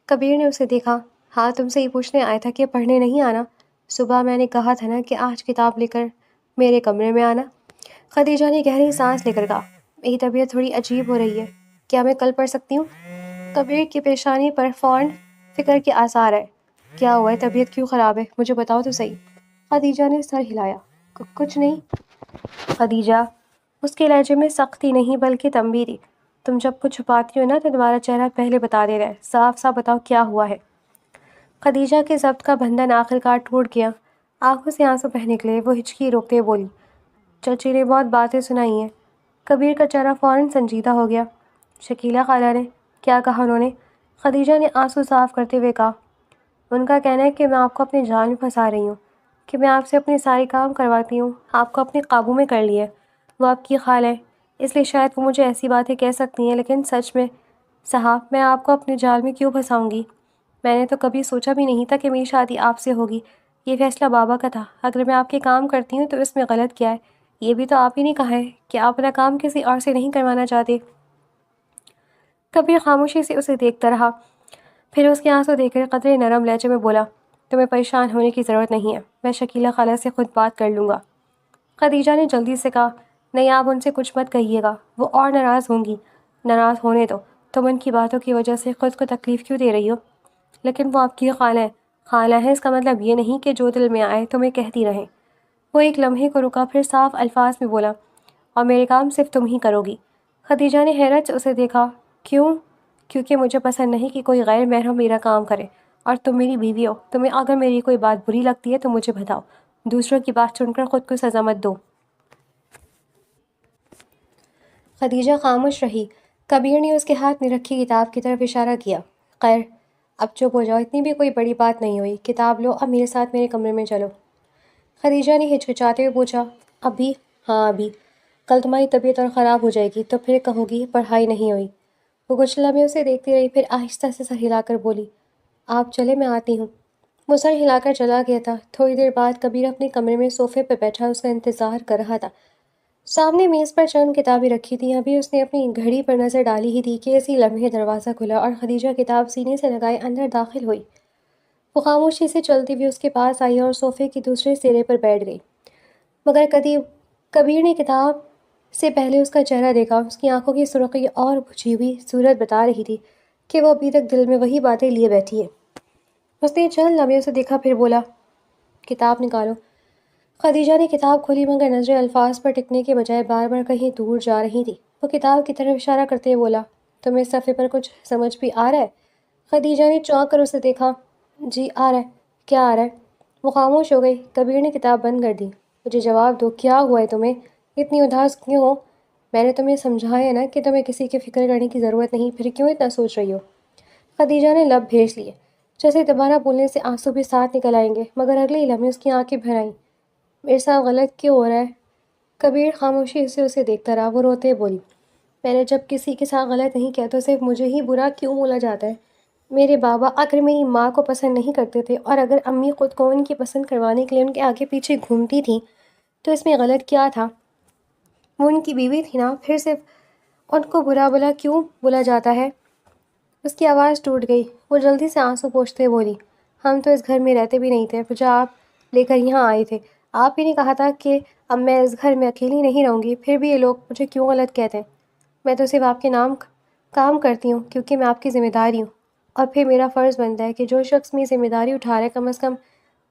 کبیر نے اسے دیکھا، ہاں تم سے یہ پوچھنے آیا تھا کہ پڑھنے نہیں آنا؟ صبح میں نے کہا تھا نا کہ آج کتاب لے کر میرے کمرے میں آنا۔ خدیجہ نے گہری سانس لے کر کہا، میری طبیعت تھوڑی عجیب ہو رہی ہے، کیا میں کل پڑھ سکتی ہوں؟ کبیر کی پیشانی پر فوراً فکر کے آثار آئے، کیا ہوا ہے، طبیعت کیوں خراب ہے، مجھے بتاؤ تو صحیح۔ خدیجہ نے سر ہلایا، کچھ نہیں۔ خدیجہ، اس کے لہجے میں سختی نہیں بلکہ تنبیہ تھی، تم جب کچھ چھپاتی ہو نا تو تمہارا چہرہ پہلے بتا دے رہا ہے، صاف صاف بتاؤ کیا ہوا ہے۔ خدیجہ کے ضبط کا بندھن آخرکار ٹوٹ گیا، آنکھوں سے آنسو بہہ نکلے، وہ ہچکی روکتے بولی، چچی نے بہت باتیں سنائی ہیں۔ کبیر کا چہرہ فوراً سنجیدہ ہو گیا، شکیلہ خالہ نے کیا کہا انہوں نے؟ خدیجہ نے آنسو صاف کرتے ہوئے کہا، ان کا کہنا ہے کہ میں آپ کو اپنے جال میں پھنسا رہی ہوں، کہ میں آپ سے اپنے سارے کام کرواتی ہوں، آپ کو اپنے قابو میں کر لیا ہے، وہ آپ کی خالہ ہے، اس لیے شاید وہ مجھے ایسی باتیں کہہ سکتی ہیں، لیکن سچ میں صاحب میں آپ کو اپنے جال میں کیوں پھنساؤں گی؟ میں نے تو کبھی سوچا بھی نہیں تھا کہ میری شادی آپ سے ہوگی، یہ فیصلہ بابا کا تھا، اگر میں آپ کے کام کرتی ہوں تو اس میں غلط کیا ہے؟ یہ بھی تو آپ ہی نے کہا ہے کہ آپ اپنا کام کسی اور سے نہیں کروانا چاہتے۔ کبیر خاموشی سے اسے دیکھتا رہا، پھر اس کے آنسو دیکھ کر قدرے نرم لہجے میں بولا، تمہیں پریشان ہونے کی ضرورت نہیں ہے، میں شکیلہ خالہ سے خود بات کر لوں گا۔ خدیجہ نے جلدی سے کہا، نہیں آپ ان سے کچھ مت کہیے گا، وہ اور ناراض ہوں گی، ناراض ہونے دو، تم ان کی باتوں کی وجہ سے خود کو تکلیف کیوں دے رہی ہو؟ لیکن وہ آپ کی خالہ ہے، خالہ ہے اس کا مطلب یہ نہیں کہ جو دل میں آئے تمہیں کہتی رہیں۔ وہ ایک لمحے کو رکا، پھر صاف الفاظ میں بولا، اور میرے کام صرف تم ہی کرو گی۔ خدیجہ نے حیرت سے اسے دیکھا، کیوں؟ کیونکہ مجھے پسند نہیں کہ کوئی غیر محرم میرا کام کرے، اور تم میری بیوی ہو، تمہیں اگر میری کوئی بات بری لگتی ہے تو مجھے بتاؤ، دوسروں کی بات سن کر خود کو سزا مت دو۔ خدیجہ خاموش رہی۔ کبیر نے اس کے ہاتھ میں رکھی کتاب کی طرف اشارہ کیا۔ خیر اب چپ ہو جاؤ، اتنی بھی کوئی بڑی بات نہیں ہوئی، کتاب لو، اب میرے ساتھ میرے کمرے میں چلو۔ خدیجہ نے ہچکچاتے ہوئے پوچھا، ابھی؟ ہاں ابھی، کل تمہاری طبیعت اور خراب ہو جائے گی تو پھر کہو گی پڑھائی نہیں ہوئی۔ وہ کچھ لمحے اسے دیکھتی رہی، پھر آہستہ سے سر ہلا کر بولی، آپ چلے، میں آتی ہوں۔ وہ سر ہلا کر چلا گیا تھا۔ تھوڑی دیر بعد کبیر اپنے کمرے میں صوفے پہ بیٹھا اس کا انتظار کر رہا تھا۔ سامنے میز پر چند کتابیں رکھی تھیں، ابھی اس نے اپنی گھڑی پر نظر ڈالی ہی تھی کہ اسی لمحے دروازہ کھلا اور خدیجہ کتاب سینے سے لگائے اندر داخل ہوئی۔ وہ خاموشی سے چلتی ہوئی اس کے پاس آئی اور صوفے کے دوسرے سرے پر بیٹھ گئی، مگر کبیر نے کتاب سے پہلے اس کا چہرہ دیکھا۔ اس کی آنکھوں کی سرخی اور بجھی ہوئی صورت بتا رہی تھی کہ وہ ابھی تک دل میں وہی باتیں لیے بیٹھی ہے۔ اس نے چند لمحے اسے دیکھا، پھر بولا، کتاب نکالو۔ خدیجہ نے کتاب کھولی، مگر نظریں الفاظ پر ٹکنے کے بجائے بار بار کہیں دور جا رہی تھی۔ وہ کتاب کی طرف اشارہ کرتے ہوئے بولا، تمہیں اس صفحے پر کچھ سمجھ بھی آ رہا ہے؟ خدیجہ نے چونک کر اسے دیکھا، جی آ رہا ہے۔ کیا آ رہا ہے؟ وہ خاموش ہو گئی۔ کبیر نے کتاب بند کر دی۔ مجھے جواب دو، کیا ہوا ہے تمہیں؟ اتنی اداس کیوں ہو؟ میں نے تمہیں سمجھایا نا کہ تمہیں کسی کی فکر کرنے کی ضرورت نہیں، پھر کیوں اتنا سوچ رہی ہو؟ خدیجہ نے لب بھیج لیے، جیسے دوبارہ بولنے سے آنسو بھی ساتھ نکل آئیں گے، مگر اگلے ہی لمحے اس کی آنکھیں بھر آئیں۔ میرے ساتھ غلط کیوں ہو رہا ہے؟ کبیر خاموشی سے اسے دیکھتا رہا۔ وہ روتے بولی، میں نے جب کسی کے ساتھ غلط نہیں کیا تو صرف مجھے ہی برا کیوں بولا جاتا ہے؟ میرے بابا اگر میری ماں کو پسند نہیں کرتے تھے اور اگر امی خود کو ان کی پسند کروانے کے لیے ان کے آگے پیچھے گھومتی تھیں تو اس میں غلط کیا تھا؟ وہ ان کی بیوی تھی نا، پھر صرف ان کو برا بلا کیوں بولا جاتا ہے؟ اس کی آواز ٹوٹ گئی۔ وہ جلدی سے آنسو پوچھتے بولی، ہم تو اس گھر میں رہتے بھی نہیں تھے، مجھے آپ لے کر یہاں آئے تھے۔ آپ ہی نے کہا تھا کہ اب میں اس گھر میں اکیلی نہیں رہوں گی، پھر بھی یہ لوگ مجھے کیوں غلط کہتے ہیں؟ میں تو صرف آپ کے نام کام کرتی ہوں کیونکہ میں آپ کی ذمہ داری ہوں، اور پھر میرا فرض بنتا ہے کہ جو شخص میری ذمہ داری اٹھا رہا ہے کم از کم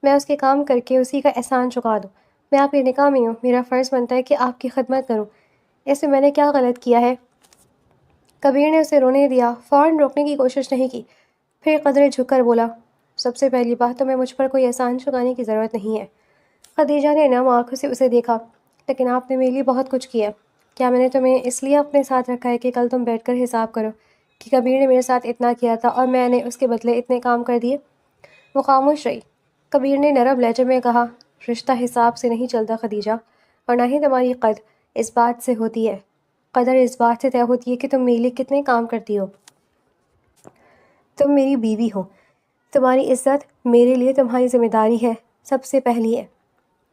میں اس کے کام کر کے اسی کا احسان چکا دوں۔ میں آپ کی نکاح میں ہوں، میرا فرض بنتا ہے کہ آپ کی خدمت کروں، اس میں میں نے کیا غلط کیا ہے؟ کبیر نے اسے رونے دیا، فوراً روکنے کی کوشش نہیں کی، پھر قدرے جھک کر بولا، سب سے پہلی بات تو میں مجھ پر کوئی احسان چکانے کی ضرورت نہیں ہے۔ خدیجہ نے نم آنکھوں سے اسے دیکھا، لیکن آپ نے میرے لیے بہت کچھ کیا۔ کیا میں نے تمہیں اس لیے اپنے ساتھ رکھا ہے کہ کل تم بیٹھ کر حساب کرو کہ کبیر نے میرے ساتھ اتنا کیا تھا اور میں نے اس کے بدلے اتنے کام کر دیے؟ وہ خاموش رہی۔ کبیر نے نرم لہجے میں کہا، رشتہ حساب سے نہیں چلتا خدیجہ، اور نہ ہی تمہاری قدر اس بات سے ہوتی ہے۔ قدر اس بات سے طے ہوتی ہے کہ تم میرے لیے کتنے کام کرتی ہو۔ تم میری بیوی ہو، تمہاری عزت میرے لیے تمہاری ذمہ داری ہے، سب سے پہلی ہے۔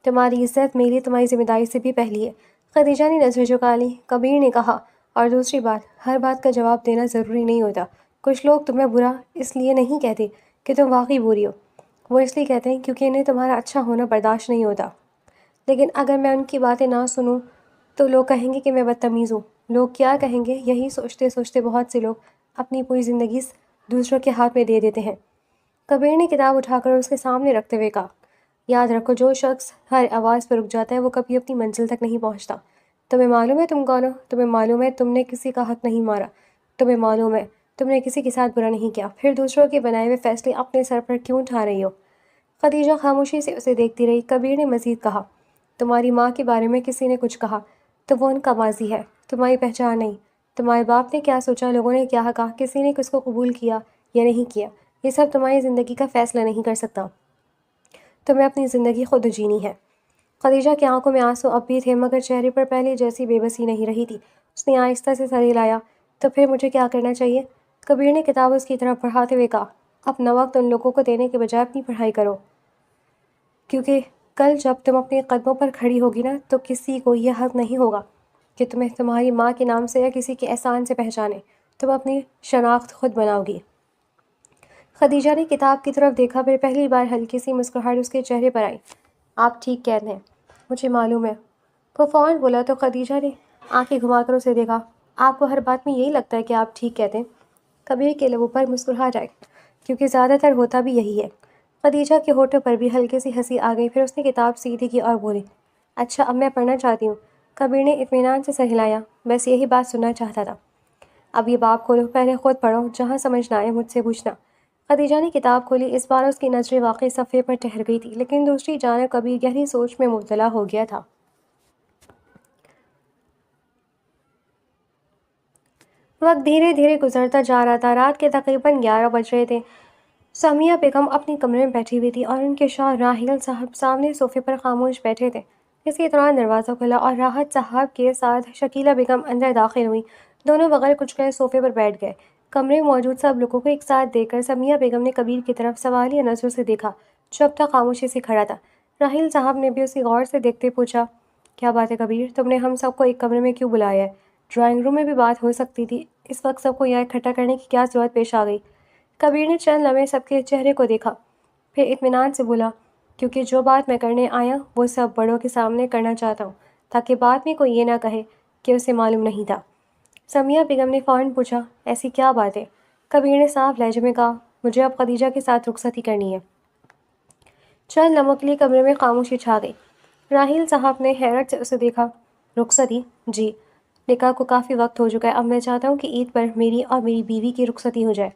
تمہاری عزت میرے لیے تمہاری ذمہ داری سے بھی پہلی ہے۔ خدیجہ نے نظریں جھکا لیں۔ کبیر نے کہا، اور دوسری بات، ہر بات کا جواب دینا ضروری نہیں ہوتا۔ کچھ لوگ تمہیں برا اس لیے نہیں کہتے کہ تم واقعی بری ہو، وہ اس لیے کہتے ہیں کیونکہ انہیں تمہارا اچھا ہونا برداشت نہیں ہوتا۔ لیکن اگر میں ان کی باتیں نہ سنوں تو لوگ کہیں گے کہ میں بدتمیز ہوں۔ لوگ کیا کہیں گے، یہی سوچتے سوچتے بہت سے لوگ اپنی پوری زندگی دوسروں کے ہاتھ میں دے دیتے ہیں۔ کبیر نے کتاب اٹھا کر اس کے سامنے رکھتے ہوئے کہا، یاد رکھو، جو شخص ہر آواز پر رک جاتا ہے وہ کبھی اپنی منزل تک نہیں پہنچتا۔ تمہیں معلوم ہے تم کون ہو؟ تمہیں معلوم ہے تم نے کسی کا حق نہیں مارا؟ تمہیں معلوم ہے تم نے کسی کے ساتھ برا نہیں کیا؟ پھر دوسروں کے بنائے ہوئے فیصلے اپنے سر پر کیوں اٹھا رہی ہو؟ خدیجہ خاموشی سے اسے دیکھتی رہی۔ کبیر نے مزید کہا، تمہاری ماں کے بارے میں کسی نے کچھ کہا تو وہ ان کا ماضی ہے، تمہاری پہچان نہیں۔ تمہارے باپ نے کیا سوچا، لوگوں نے کیا کہا، کسی نے کس کو قبول کیا یا نہیں کیا، یہ سب تمہاری زندگی کا فیصلہ نہیں کر سکتا۔ تمہیں اپنی زندگی خود جینی ہے۔ خدیجہ کی آنکھوں میں آنسو اب بھی تھے، مگر چہرے پر پہلے جیسی بے بسی نہیں رہی تھی۔ اس نے آہستہ سے سر ہلایا، تو پھر مجھے کیا کرنا چاہیے؟ کبیر نے کتاب اس کی طرف بڑھاتے ہوئے کہا، اپنا وقت ان لوگوں کو دینے کے بجائے اپنی پڑھائی کرو، کیونکہ کل جب تم اپنے قدموں پر کھڑی ہوگی نا تو کسی کو یہ حق نہیں ہوگا کہ تمہیں تمہاری ماں کے نام سے یا کسی کے احسان سے پہچانے۔ تم اپنی شناخت خود بناؤ گی۔ خدیجہ نے کتاب کی طرف دیکھا، پھر پہلی بار ہلکی سی مسکراہٹ اس کے چہرے پر آئی۔ آپ ٹھیک کہتے ہیں، مجھے معلوم ہے۔ وہ فوراً بولا تو خدیجہ نے آنکھیں گھما کر اسے دیکھا، آپ کو ہر بات میں یہی لگتا ہے کہ آپ ٹھیک کہتے ہیں؟ کبیر کے لبوں پر مسکراہٹ آئی، کیونکہ زیادہ تر ہوتا بھی یہی ہے۔ خدیجہ کے ہونٹوں پر بھی ہلکی سی ہنسی آ گئی، پھر اس نے کتاب سیدھی کی اور بولی، اچھا اب میں پڑھنا چاہتی ہوں۔ کبیر نے اطمینان سے سر ہلایا، بس یہی بات سننا چاہتا تھا۔ اب یہ باب کھولو، پہلے خود پڑھو، جہاں سمجھ نہ آئے مجھ سے پوچھنا۔ خدیجہ نے کتاب کھولی۔ اس بار اس کی نظریں واقعی صفحے پر ٹھہر گئی تھی، لیکن دوسری جانب کبیر گہری سوچ میں مبتلا ہو گیا تھا۔ وقت دھیرے دھیرے گزرتا جا رہا تھا۔ رات کے تقریباً 11 بج رہے تھے۔ سمیہ بیگم اپنے کمرے میں بیٹھی ہوئی تھی اور ان کے شوہر راحیل صاحب سامنے صوفے پر خاموش بیٹھے تھے۔ اسی دوران دروازہ کھلا اور راحت صاحب کے ساتھ شکیلہ بیگم اندر داخل ہوئی۔ دونوں بغیر کچھ کہے صوفے پر بیٹھ گئے۔ کمرے میں موجود سب لوگوں کو ایک ساتھ دیکھ کر سمیہ بیگم نے کبیر کی طرف سوالیہ نظروں سے دیکھا، جو اب تک خاموشی سے کھڑا تھا۔ راحیل صاحب نے بھی اسے غور سے دیکھتے پوچھا، کیا بات ہے کبیر، تم نے ہم سب کو ایک کمرے میں کیوں بلایا ہے؟ ڈرائنگ روم میں بھی بات ہو سکتی تھی، اس وقت سب کو یہاں اکٹھا کرنے کی کیا ضرورت پیش آ گئی؟ کبیر نے چند لمحے سب کے چہرے کو دیکھا، پھر اطمینان سے بولا، کیونکہ جو بات میں کرنے آیا وہ سب بڑوں کے سامنے کرنا چاہتا ہوں، تاکہ بعد میں کوئی یہ نہ کہے کہ اسے معلوم نہیں تھا۔ سمیہ بیگم نے فوراً پوچھا، ایسی کیا بات ہے؟ کبیر نے صاف لہجے میں کہا، مجھے اب خدیجہ کے ساتھ رخصتی کرنی ہے۔ چند لمحوں کے لیے کمرے میں خاموشی چھا گئی۔ راحیل صاحب نے حیرت سے اسے دیکھا، رخصتی؟ جی، نکاح کو کافی وقت ہو چکا ہے، اب میں چاہتا ہوں کہ عید پر میری اور میری بیوی کی رخصتی ہو جائے۔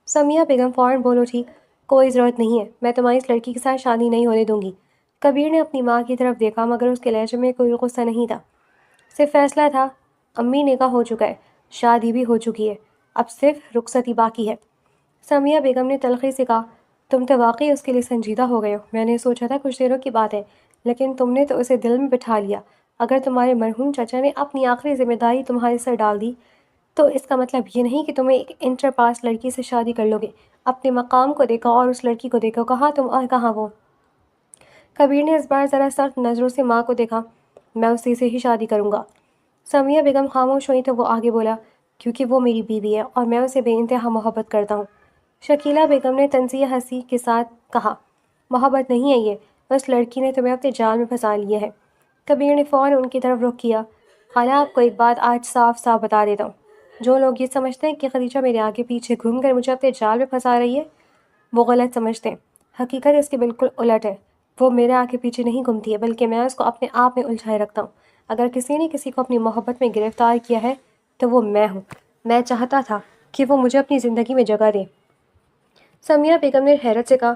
سمیہ بیگم فوراً بول اٹھی، کوئی ضرورت نہیں ہے، میں تمہاری اس لڑکی کے ساتھ شادی نہیں ہونے دوں گی۔ کبیر نے اپنی ماں کی طرف دیکھا، مگر اس کے لہجے میں کوئی غصہ نہیں تھا، صرف فیصلہ تھا۔ امی، نکاح ہو چکا ہے، شادی بھی ہو چکی ہے، اب صرف رخصتی باقی ہے۔ سمیہ بیگم نے تلخی سے کہا، تم تو واقعی اس کے لیے سنجیدہ ہو گئے ہو۔ میں نے سوچا تھا کچھ دنوں کی بات ہے، لیکن تم نے تو اسے دل میں بٹھا لیا۔ اگر تمہارے مرحوم چچا نے اپنی آخری ذمہ داری تمہارے سر ڈال دی، تو اس کا مطلب یہ نہیں کہ تم ایک انٹر پاس لڑکی سے شادی کر لو گے۔ اپنے مقام کو دیکھو اور اس لڑکی کو دیکھو، کہاں تم اور کہاں وہ۔ کبیر نے اس بار ذرا سخت نظروں سے ماں کو دیکھا، میں اسی سے ہی شادی کروں گا۔ سمیہ بیگم خاموش ہوئی تو وہ آگے بولا، کیونکہ وہ میری بیوی ہے اور میں اسے بے انتہا محبت کرتا ہوں۔ شکیلہ بیگم نے طنزیہ ہنسی کے ساتھ کہا، محبت نہیں ہے یہ، اس لڑکی نے تمہیں اپنے جال میں پھنسا لیا ہے۔ کبیر نے فوراً ان کی طرف رخ کیا، خالہ آپ کو ایک بات آج صاف صاف بتا دیتا ہوں، جو لوگ یہ سمجھتے ہیں کہ خدیجہ میرے آگے پیچھے گھوم کر مجھے اپنے جال میں پھنسا رہی ہے، وہ غلط سمجھتے ہیں۔ حقیقت اس کے بالکل الٹ ہے، وہ میرے آگے پیچھے نہیں گھومتی ہے، بلکہ میں اس کو اپنے آپ میں الجھائے رکھتا ہوں۔ اگر کسی نے کسی کو اپنی محبت میں گرفتار کیا ہے تو وہ میں ہوں۔ میں چاہتا تھا کہ وہ مجھے اپنی زندگی میں جگہ دے۔ سمیہ بیگم نے حیرت سے کہا،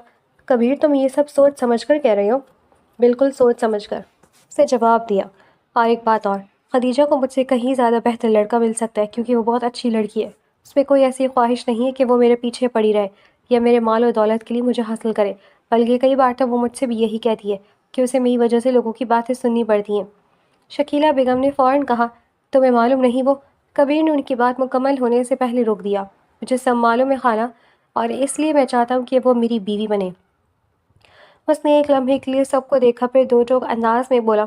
کبیر تم یہ سب سوچ سمجھ کر کہہ رہے ہو؟ بالکل سوچ سمجھ کر، اسے جواب دیا، اور ایک بات اور، خدیجہ کو مجھ سے کہیں زیادہ بہتر لڑکا مل سکتا ہے، کیونکہ وہ بہت اچھی لڑکی ہے۔ اس میں کوئی ایسی خواہش نہیں ہے کہ وہ میرے پیچھے پڑی رہے یا میرے مال و دولت کے لیے مجھے حاصل کرے، بلکہ کئی بار تو وہ مجھ سے بھی یہی کہتی ہے کہ اسے میری وجہ سے لوگوں کی باتیں سننی پڑتی ہیں۔ شکیلہ بیگم نے فوراً کہا، تمہیں معلوم نہیں وہ؟ کبیر نے ان کی بات مکمل ہونے سے پہلے روک دیا، مجھے سب معلوم ہے خالہ، اور اس لیے میں چاہتا ہوں کہ وہ میری بیوی بنے۔ اس نے ایک لمحے کے لیے سب کو دیکھا، پھر دو ٹوک انداز میں بولا،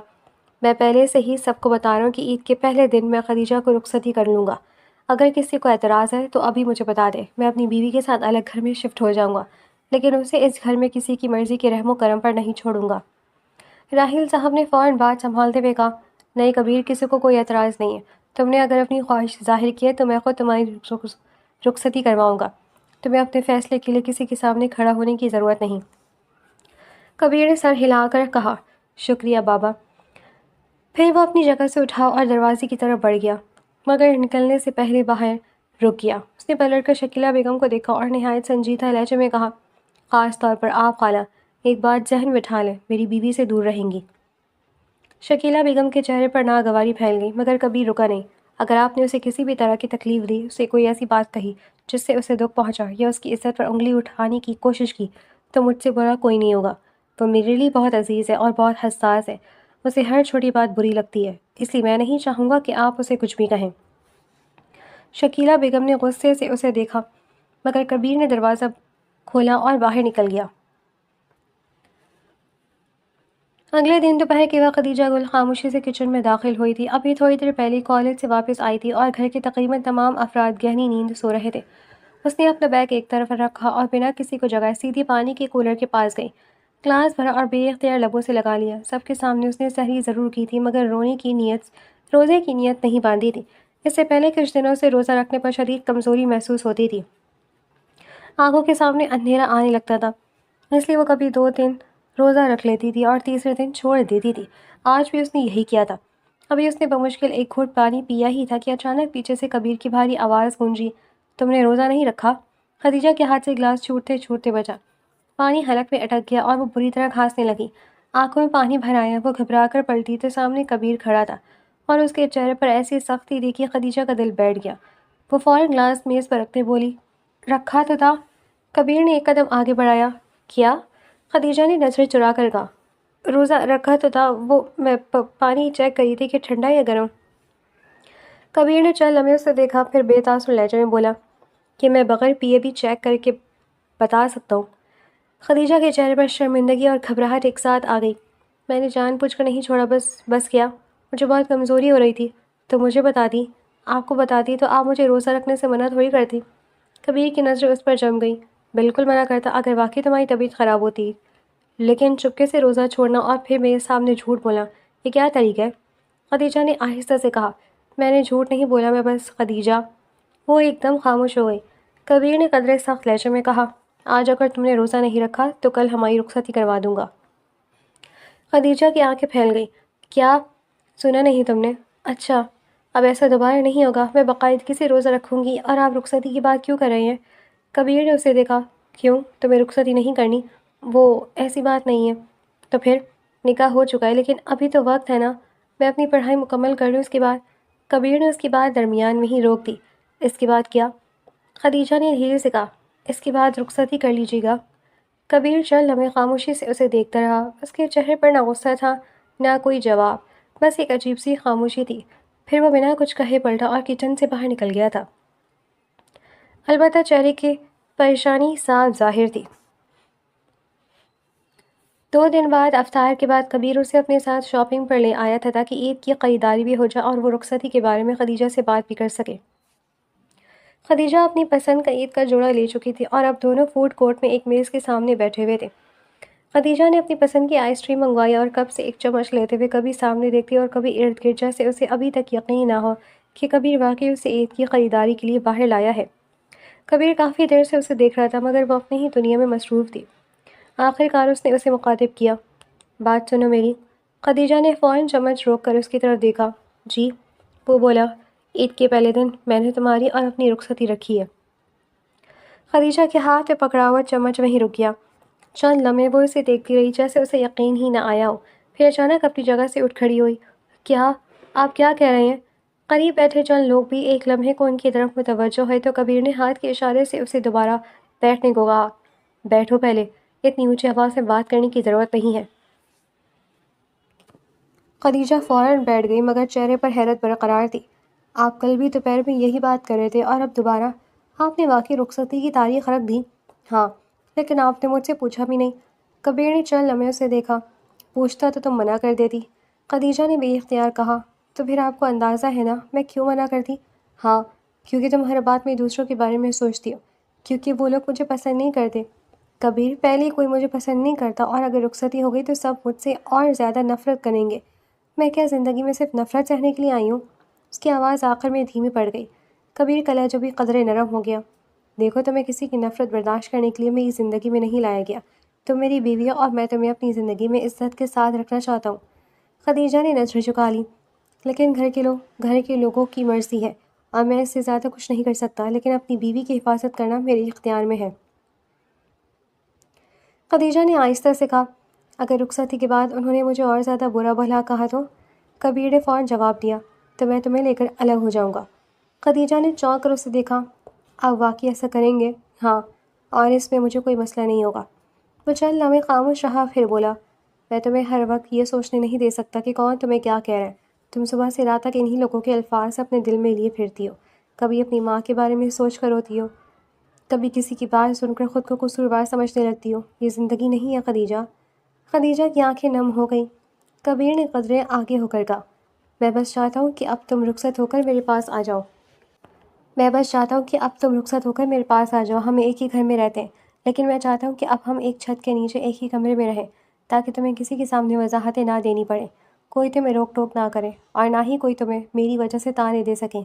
میں پہلے سے ہی سب کو بتا رہا ہوں کہ عید کے پہلے دن میں خدیجہ کو رخصتی کر لوں گا۔ اگر کسی کو اعتراض ہے تو ابھی مجھے بتا دے، میں اپنی بیوی کے ساتھ الگ گھر میں شفٹ ہو جاؤں گا، لیکن اسے اس گھر میں کسی کی مرضی کے رحم و کرم پر نہیں چھوڑوں گا۔ راحیل صاحب نے فوراً بات سنبھالتے ہوئے کہا، نہیں کبیر، کسی کو کوئی اعتراض نہیں ہے، تم نے اگر اپنی خواہش ظاہر کی ہے تو میں خود تمہاری رخصتی کرواؤں گا، تمہیں اپنے فیصلے کے لیے کسی کے سامنے کھڑا ہونے کی ضرورت نہیں۔ کبیر نے سر ہلا کر کہا، شکریہ بابا۔ پھر وہ اپنی جگہ سے اٹھا اور دروازے کی طرف بڑھ گیا، مگر نکلنے سے پہلے باہر رک گیا۔ اس نے پلٹ کر شکیلہ بیگم کو دیکھا اور نہایت سنجیدہ لہجے میں کہا، خاص طور پر آپ خالہ، ایک بات ذہن میں بٹھا لیں، میری بیوی سے دور رہیں گی۔ شکیلہ بیگم کے چہرے پر ناگواری پھیل گئی، مگر کبھی رکا نہیں۔ اگر آپ نے اسے کسی بھی طرح کی تکلیف دی، اسے کوئی ایسی بات کہی جس سے اسے دکھ پہنچا، یا اس کی عزت پر انگلی اٹھانے کی کوشش کی، تو مجھ سے برا کوئی نہیں ہوگا۔ وہ میرے لیے بہت عزیز ہے اور بہت حساس ہے، اسے ہر چھوٹی بات بری لگتی ہے، اس لیے میں نہیں چاہوں گا کہ آپ اسے کچھ بھی کہیں۔ شکیلہ بیگم نے غصے سے اسے دیکھا، مگر کبیر نے دروازہ کھولا اور باہر نکل گیا۔ اگلے دن دوپہر کے وقت خدیجہ گل خاموشی سے کچن میں داخل ہوئی تھی۔ ابھی تھوڑی دیر پہلے کالج سے واپس آئی تھی اور گھر کے تقریباً تمام افراد گہری نیند سو رہے تھے۔ اس نے اپنا بیگ ایک طرف رکھا اور بنا کسی کو جگائے سیدھی پانی کے کولر کے پاس گئی، گلاس بھرا اور بے اختیار لبوں سے لگا لیا۔ سب کے سامنے اس نے سحری ضرور کی تھی، مگر روزے کی نیت نہیں باندھی تھی۔ اس سے پہلے کچھ دنوں سے روزہ رکھنے پر شدید کمزوری محسوس ہوتی تھی، آنکھوں کے سامنے اندھیرا آنے لگتا تھا، اس لیے وہ کبھی 2 دن روزہ رکھ لیتی تھی اور تیسرے دن چھوڑ دیتی تھی۔ آج بھی اس نے یہی کیا تھا۔ ابھی اس نے بمشکل ایک گھونٹ پانی پیا ہی تھا کہ اچانک پیچھے سے کبیر کی بھاری آواز گونجی، تم نے روزہ نہیں رکھا؟ خدیجہ کے ہاتھ سے گلاس چھوٹتے چھوٹتے بچا، پانی حلق میں اٹک گیا اور وہ بری طرح کھانسنے لگی۔ آنکھوں میں پانی بھر آیا، وہ گھبرا کر پلٹی تو سامنے کبیر کھڑا تھا اور اس کے چہرے پر ایسی سختی دیکھی خدیجہ کا دل بیٹھ گیا۔ وہ فوراً گلاس میز پر رکھتے بولی، رکھا تو تھا۔ کبیر نے ایک قدم آگے بڑھایا۔ کیا؟ خدیجہ نے نظریں چرا کر کہا، روزہ رکھا تو تھا، وہ میں پانی چیک کری تھی کہ ٹھنڈا یا گرم۔ کبیر نے چند لمحے اسے دیکھا، پھر بے تاثر لہجے میں بولا کہ میں بغیر پیے بھی چیک کر کے بتا سکتا ہوں۔ خدیجہ کے چہرے پر شرمندگی اور گھبراہٹ ایک ساتھ آ گئی۔ میں نے جان بوجھ کر نہیں چھوڑا، بس کیا، مجھے بہت کمزوری ہو رہی تھی تو مجھے بتا دی، آپ کو بتاتی تو آپ مجھے روزہ رکھنے سے منع تھوڑی کرتی۔ کبیر کی نظریں اس پر جم گئی۔ بالکل منع کرتا اگر واقعی تمہاری طبیعت خراب ہوتی، لیکن چپکے سے روزہ چھوڑنا اور پھر میرے سامنے جھوٹ بولنا، یہ کیا طریقہ ہے؟ خدیجہ نے آہستہ سے کہا، میں نے جھوٹ نہیں بولا، میں بس خدیجہ۔ وہ ایک دم خاموش ہو گئی۔ کبیر نے قدرے سخت لہجے میں کہا، آج اگر تم نے روزہ نہیں رکھا تو کل ہماری رخصتی کروا دوں گا۔ خدیجہ کی آنکھیں پھیل گئی۔ کیا؟ سنا نہیں تم نے؟ اچھا، اب ایسا دوبارہ نہیں ہوگا، میں باقاعدگی سے روزہ رکھوں گی۔ اور آپ رخصتی کی بات کیوں کر رہے ہیں؟ کبیر نے اسے دیکھا۔ کیوں؟ تمہیں رخصتی نہیں کرنی؟ وہ ایسی بات نہیں ہے۔ تو پھر؟ نکاح ہو چکا ہے، لیکن ابھی تو وقت ہے نا، میں اپنی پڑھائی مکمل کر لوں، اس کے بعد۔ کبیر نے اس کی بات درمیان میں ہی روک دی۔ اس کے بعد کیا؟ خدیجہ نے دھیرے سے کہا، اس کے بعد رخصتی کر لیجیے گا۔ کبیر چند لمحے خاموشی سے اسے دیکھتا رہا۔ اس کے چہرے پر نہ غصہ تھا، نہ کوئی جواب، بس ایک عجیب سی خاموشی تھی۔ پھر وہ بنا کچھ کہے پلٹا اور کچن سے باہر نکل گیا تھا۔ البتہ چہرے کی پریشانی صاف ظاہر تھی۔ 2 دن بعد افطار کے بعد کبیر اسے اپنے ساتھ شاپنگ پر لے آیا تھا تاکہ عید کی خریداری بھی ہو جائے اور وہ رخصتی کے بارے میں خدیجہ سے بات بھی کر سکے۔ خدیجہ اپنی پسند کا عید کا جوڑا لے چکی تھی اور اب دونوں فوڈ کورٹ میں ایک میز کے سامنے بیٹھے ہوئے تھے۔ خدیجہ نے اپنی پسند کی آئس کریم منگوائی اور کپ سے ایک چمچ لیتے ہوئے کبھی سامنے دیکھتی اور کبھی ارد گرد، جیسے اسے ابھی تک یقین نہ ہو کہ کبیر واقعی اسے عید کی خریداری کے لیے باہر لایا ہے۔ کبیر کافی دیر سے اسے دیکھ رہا تھا مگر وہ اپنی ہی دنیا میں مصروف تھی۔ آخر کار اس نے اسے مخاطب کیا، بات سنو میری۔ خدیجہ نے فوراً چمچ روک کر اس کی طرف دیکھا۔ جی؟ وہ بولا، عید کے پہلے دن میں نے تمہاری اور اپنی رخصتی رکھی ہے۔ خدیجہ کے ہاتھ میں پکڑا ہوا چمچ وہیں رک گیا۔ چند لمحے وہ اسے دیکھتی رہی جیسے اسے یقین ہی نہ آیا ہو، پھر اچانک اپنی جگہ سے اٹھ کھڑی ہوئی۔ کیا؟ آپ کیا کہہ رہے ہیں؟ قریب بیٹھے چند لوگ بھی ایک لمحے کو ان کی طرف متوجہ ہوئے تو کبیر نے ہاتھ کے اشارے سے اسے دوبارہ بیٹھنے کو کہا۔ بیٹھو پہلے، اتنی اونچی آواز میں بات کرنے کی ضرورت نہیں ہے۔ خدیجہ فوراً بیٹھ گئی مگر چہرے پر حیرت برقرار تھی۔ آپ کل بھی دوپہر میں یہی بات کر رہے تھے اور اب دوبارہ؟ آپ نے واقعی رخصتی کی تاریخ رکھ دی؟ ہاں، لیکن آپ نے مجھ سے پوچھا بھی نہیں۔ کبیر نے چند لمحے اسے دیکھا۔ پوچھتا تو تم منع کر دیتی۔ خدیجہ نے بے اختیار کہا۔ تو پھر آپ کو اندازہ ہے نا میں کیوں منع کرتی؟ ہاں، کیونکہ تم ہر بات میں دوسروں کے بارے میں سوچتی ہو، کیونکہ وہ لوگ مجھے پسند نہیں کرتے۔ کبیر، پہلے کوئی مجھے پسند نہیں کرتا اور اگر رخصتی ہو گئی تو سب مجھ سے اور زیادہ نفرت کریں گے۔ میں کیا زندگی میں صرف نفرت سہنے کے لیے آئی ہوں؟ اس کی آواز آخر میں دھیمی پڑ گئی۔ کبیر کا لہجہ بھی قدرے نرم ہو گیا۔ دیکھو، تمہیں کسی کی نفرت برداشت کرنے کے لیے میری زندگی میں نہیں لایا گیا۔ تم میری بیوی ہو اور میں تمہیں اپنی زندگی میں عزت کے ساتھ رکھنا چاہتا ہوں۔ خدیجہ نے نظریں جھکا لیں۔ لیکن گھر کے لوگوں کی مرضی ہے اور میں اس سے زیادہ کچھ نہیں کر سکتا، لیکن اپنی بیوی کی حفاظت کرنا میرے اختیار میں ہے۔ خدیجہ نے آہستہ سے کہا، اگر رخصتی کے بعد انہوں نے مجھے اور زیادہ برا بھلا کہا تو؟ کبیر نے فوراً جواب دیا، تو میں تمہیں لے کر الگ ہو جاؤں گا۔ خدیجہ نے چونک کر اسے دیکھا۔ آپ واقعی ایسا کریں گے؟ ہاں، اور اس میں مجھے کوئی مسئلہ نہیں ہوگا۔ وہ چند لمحے خاموش رہا، پھر بولا، میں تمہیں ہر وقت یہ سوچنے نہیں دے سکتا کہ کون تمہیں کیا کہہ رہا ہے۔ تم صبح سے رات تک انہی لوگوں کے الفاظ اپنے دل میں لیے پھرتی ہو، کبھی اپنی ماں کے بارے میں سوچ کر روتی ہو، کبھی کسی کی بات سن کر خود کو قصوروار سمجھنے لگتی ہو۔ یہ زندگی نہیں ہے خدیجہ۔ خدیجہ کی آنکھیں نم ہو گئیں۔ کبیر نے قدرے آگے ہو کر کہا، میں بس چاہتا ہوں کہ اب تم رخصت ہو کر میرے پاس آ جاؤ۔ ہم ایک ہی گھر میں رہتے ہیں، لیکن میں چاہتا ہوں کہ اب ہم ایک چھت کے نیچے ایک ہی کمرے میں رہیں تاکہ تمہیں کسی کے سامنے وضاحتیں نہ دینی پڑیں، کوئی تمہیں روک ٹوک نہ کرے اور نہ ہی کوئی تمہیں میری وجہ سے طعنے دے سکے۔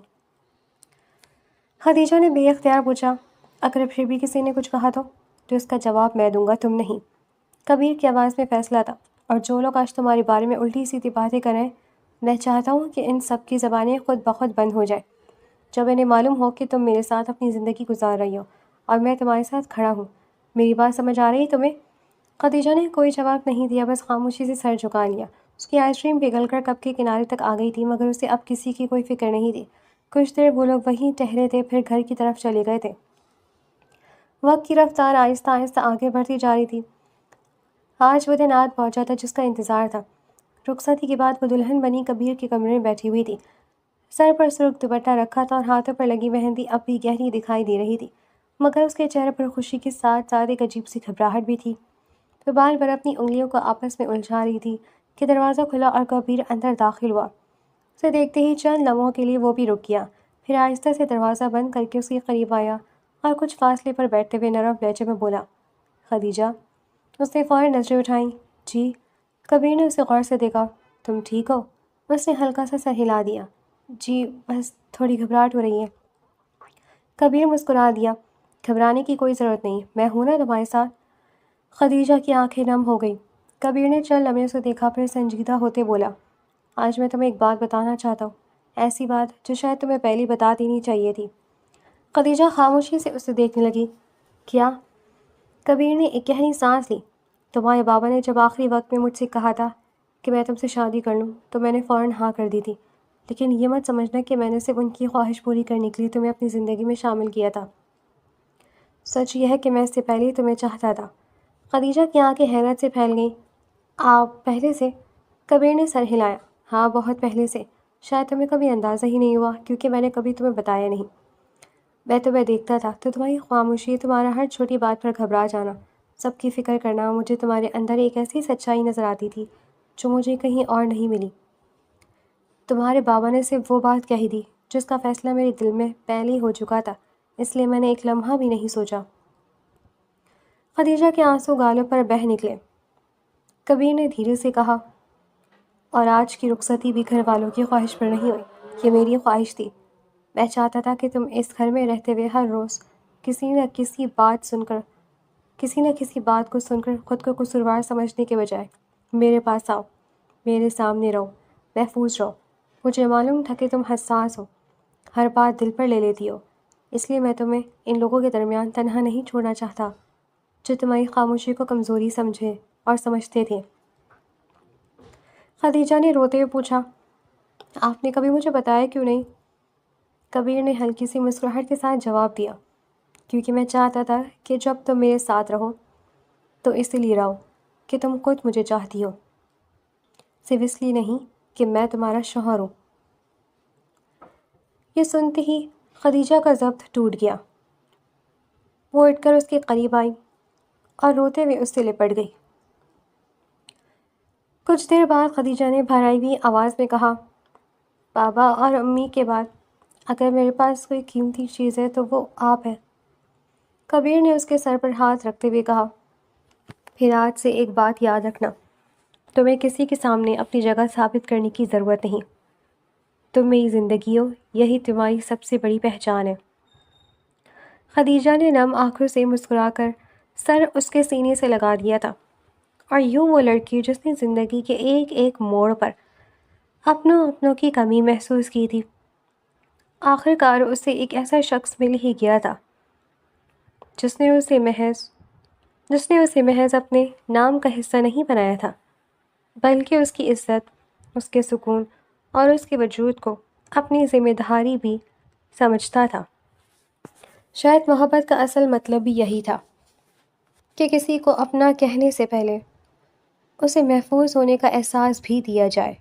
خدیجہ نے بے اختیار پوچھا، اگر پھر بھی کسی نے کچھ کہا تو اس کا جواب میں دوں گا، تم نہیں۔ کبیر کی آواز میں فیصلہ تھا، اور جو لوگ آج تمہارے بارے میں الٹی سیدھی باتیں کر رہے ہیں، میں چاہتا ہوں کہ ان سب کی زبانیں خود بخود بند ہو جائیں۔ جب انہیں معلوم ہو کہ تم میرے ساتھ اپنی زندگی گزار رہی ہو اور میں تمہارے ساتھ کھڑا ہوں. میری بات سمجھ آ رہی تمہیں؟ خدیجہ نے کوئی جواب نہیں دیا، بس خاموشی سے سر جھکا لیا. اس کی آئس کریم پگھل کر کپ کے کنارے تک آ گئی تھی، مگر اسے اب کسی کی کوئی فکر نہیں تھی. کچھ دیر وہ لوگ وہیں ٹہرے تھے، پھر گھر کی طرف چلے گئے تھے. وقت کی رفتار آہستہ آہستہ آگے بڑھتی جا رہی تھی. آج وہ دن آج پہنچا تھا جس کا انتظار تھا. رخصتی کے بعد وہ دلہن بنی کبیر کے کمرے میں بیٹھی ہوئی تھی. سر پر سرخ دوپٹہ رکھا تھا اور ہاتھوں پر لگی مہندی اب بھی گہری دکھائی دے رہی تھی، مگر اس کے چہرے پر خوشی کے ساتھ ساتھ ایک عجیب سی گھبراہٹ بھی تھی. وہ بار بار اپنی انگلیوں کو آپس میں الجھا رہی تھی کہ دروازہ کھلا اور کبیر اندر داخل ہوا. اسے دیکھتے ہی چند لمحوں کے لیے وہ بھی رک گیا، پھر آہستہ سے دروازہ بند کر کے اس کے قریب آیا اور کچھ فاصلے پر بیٹھتے ہوئے نرم لہجے میں بولا، خدیجہ. اس نے فوراً نظریں اٹھائیں. جی. کبیر نے اسے غور سے دیکھا. تم ٹھیک ہو؟ اس نے ہلکا سا سر ہلا دیا. جی بس تھوڑی گھبراہٹ ہو رہی ہے. کبیر مسکرا دیا. گھبرانے کی کوئی ضرورت نہیں، میں ہوں نا تمہارے ساتھ. خدیجہ کی آنکھیں نم ہو گئیں. کبیر نے چند لمحے اسے دیکھا، پھر سنجیدہ ہوتے بولا، آج میں تمہیں ایک بات بتانا چاہتا ہوں، ایسی بات جو شاید تمہیں پہلے بتا دینی چاہیے تھی. خدیجہ خاموشی سے اسے دیکھنے لگی. کیا؟ کبیر نے ایک گہری سانس لی. تمہارے بابا نے جب آخری وقت میں مجھ سے کہا تھا کہ میں تم سے شادی کر لوں تو میں نے فوراً ہاں کر دی تھی، لیکن یہ مت سمجھنا کہ میں نے صرف ان کی خواہش پوری کرنے کے لیے تمہیں اپنی زندگی میں شامل کیا تھا. سچ یہ ہے کہ میں اس سے پہلے ہی تمہیں چاہتا تھا. خدیجہ کی آنکھیں حیرت سے پھیل گئیں. آپ پہلے سے؟ کبیر نے سر ہلایا. ہاں بہت پہلے سے. شاید تمہیں کبھی اندازہ ہی نہیں ہوا کیونکہ میں نے کبھی تمہیں بتایا نہیں. میں تمہیں دیکھتا تھا تو تمہاری خاموشی، تمہارا ہر چھوٹی بات پر گھبرا جانا، سب کی فکر کرنا، مجھے تمہارے اندر ایک ایسی سچائی نظر آتی تھی جو مجھے کہیں اور نہیں ملی. تمہارے بابا نے صرف وہ بات کہی تھی جس کا فیصلہ میرے دل میں پہلے ہی ہو چکا تھا، اس لیے میں نے ایک لمحہ بھی نہیں سوچا. خدیجہ کے آنسو گالوں پر بہہ نکلے. کبیر نے دھیرے سے کہا، اور آج کی رخصتی بھی گھر والوں کی خواہش پر نہیں ہوئی، یہ میری خواہش تھی. میں چاہتا تھا کہ تم اس گھر میں رہتے ہوئے ہر روز کسی نہ کسی بات کو سن کر خود کو قصوروار سمجھنے کے بجائے میرے پاس آؤ، میرے سامنے رہو، محفوظ رہو. مجھے معلوم تھا کہ تم حساس ہو، ہر بات دل پر لے لیتی ہو، اس لیے میں تمہیں ان لوگوں کے درمیان تنہا نہیں چھوڑنا چاہتا جو تمہاری خاموشی کو کمزوری سمجھے اور سمجھتے تھے. خدیجہ نے روتے ہوئے پوچھا، آپ نے کبھی مجھے بتایا کیوں نہیں؟ کبیر نے ہلکی سی مسکراہٹ کے ساتھ جواب دیا، کیونکہ میں چاہتا تھا کہ جب تم میرے ساتھ رہو تو اس لیے رہو کہ تم خود مجھے چاہتی ہو، صرف اس لیے نہیں کہ میں تمہارا شوہر ہوں. یہ سنتے ہی خدیجہ کا ضبط ٹوٹ گیا. وہ اٹھ کر اس کے قریب آئی اور روتے ہوئے اس سے لپٹ گئی. کچھ دیر بعد خدیجہ نے بھرائی ہوئی آواز میں کہا، بابا اور امی کے بعد اگر میرے پاس کوئی قیمتی چیز ہے تو وہ آپ ہیں. کبیر نے اس کے سر پر ہاتھ رکھتے ہوئے کہا، پھر آج سے ایک بات یاد رکھنا، تمہیں کسی کے سامنے اپنی جگہ ثابت کرنے کی ضرورت نہیں. تم میری زندگی ہو، یہی تمہاری سب سے بڑی پہچان ہے. خدیجہ نے نم آنکھوں سے مسکرا کر سر اس کے سینے سے لگا دیا تھا، اور یوں وہ لڑکی جس نے زندگی کے ایک ایک موڑ پر اپنوں کی کمی محسوس کی تھی، آخر کار اسے ایک ایسا شخص مل ہی گیا تھا جس نے اسے محض اپنے نام کا حصہ نہیں بنایا تھا، بلکہ اس کی عزت، اس کے سکون اور اس کے وجود کو اپنی ذمہ داری بھی سمجھتا تھا. شاید محبت کا اصل مطلب بھی یہی تھا کہ کسی کو اپنا کہنے سے پہلے اسے محفوظ ہونے کا احساس بھی دیا جائے.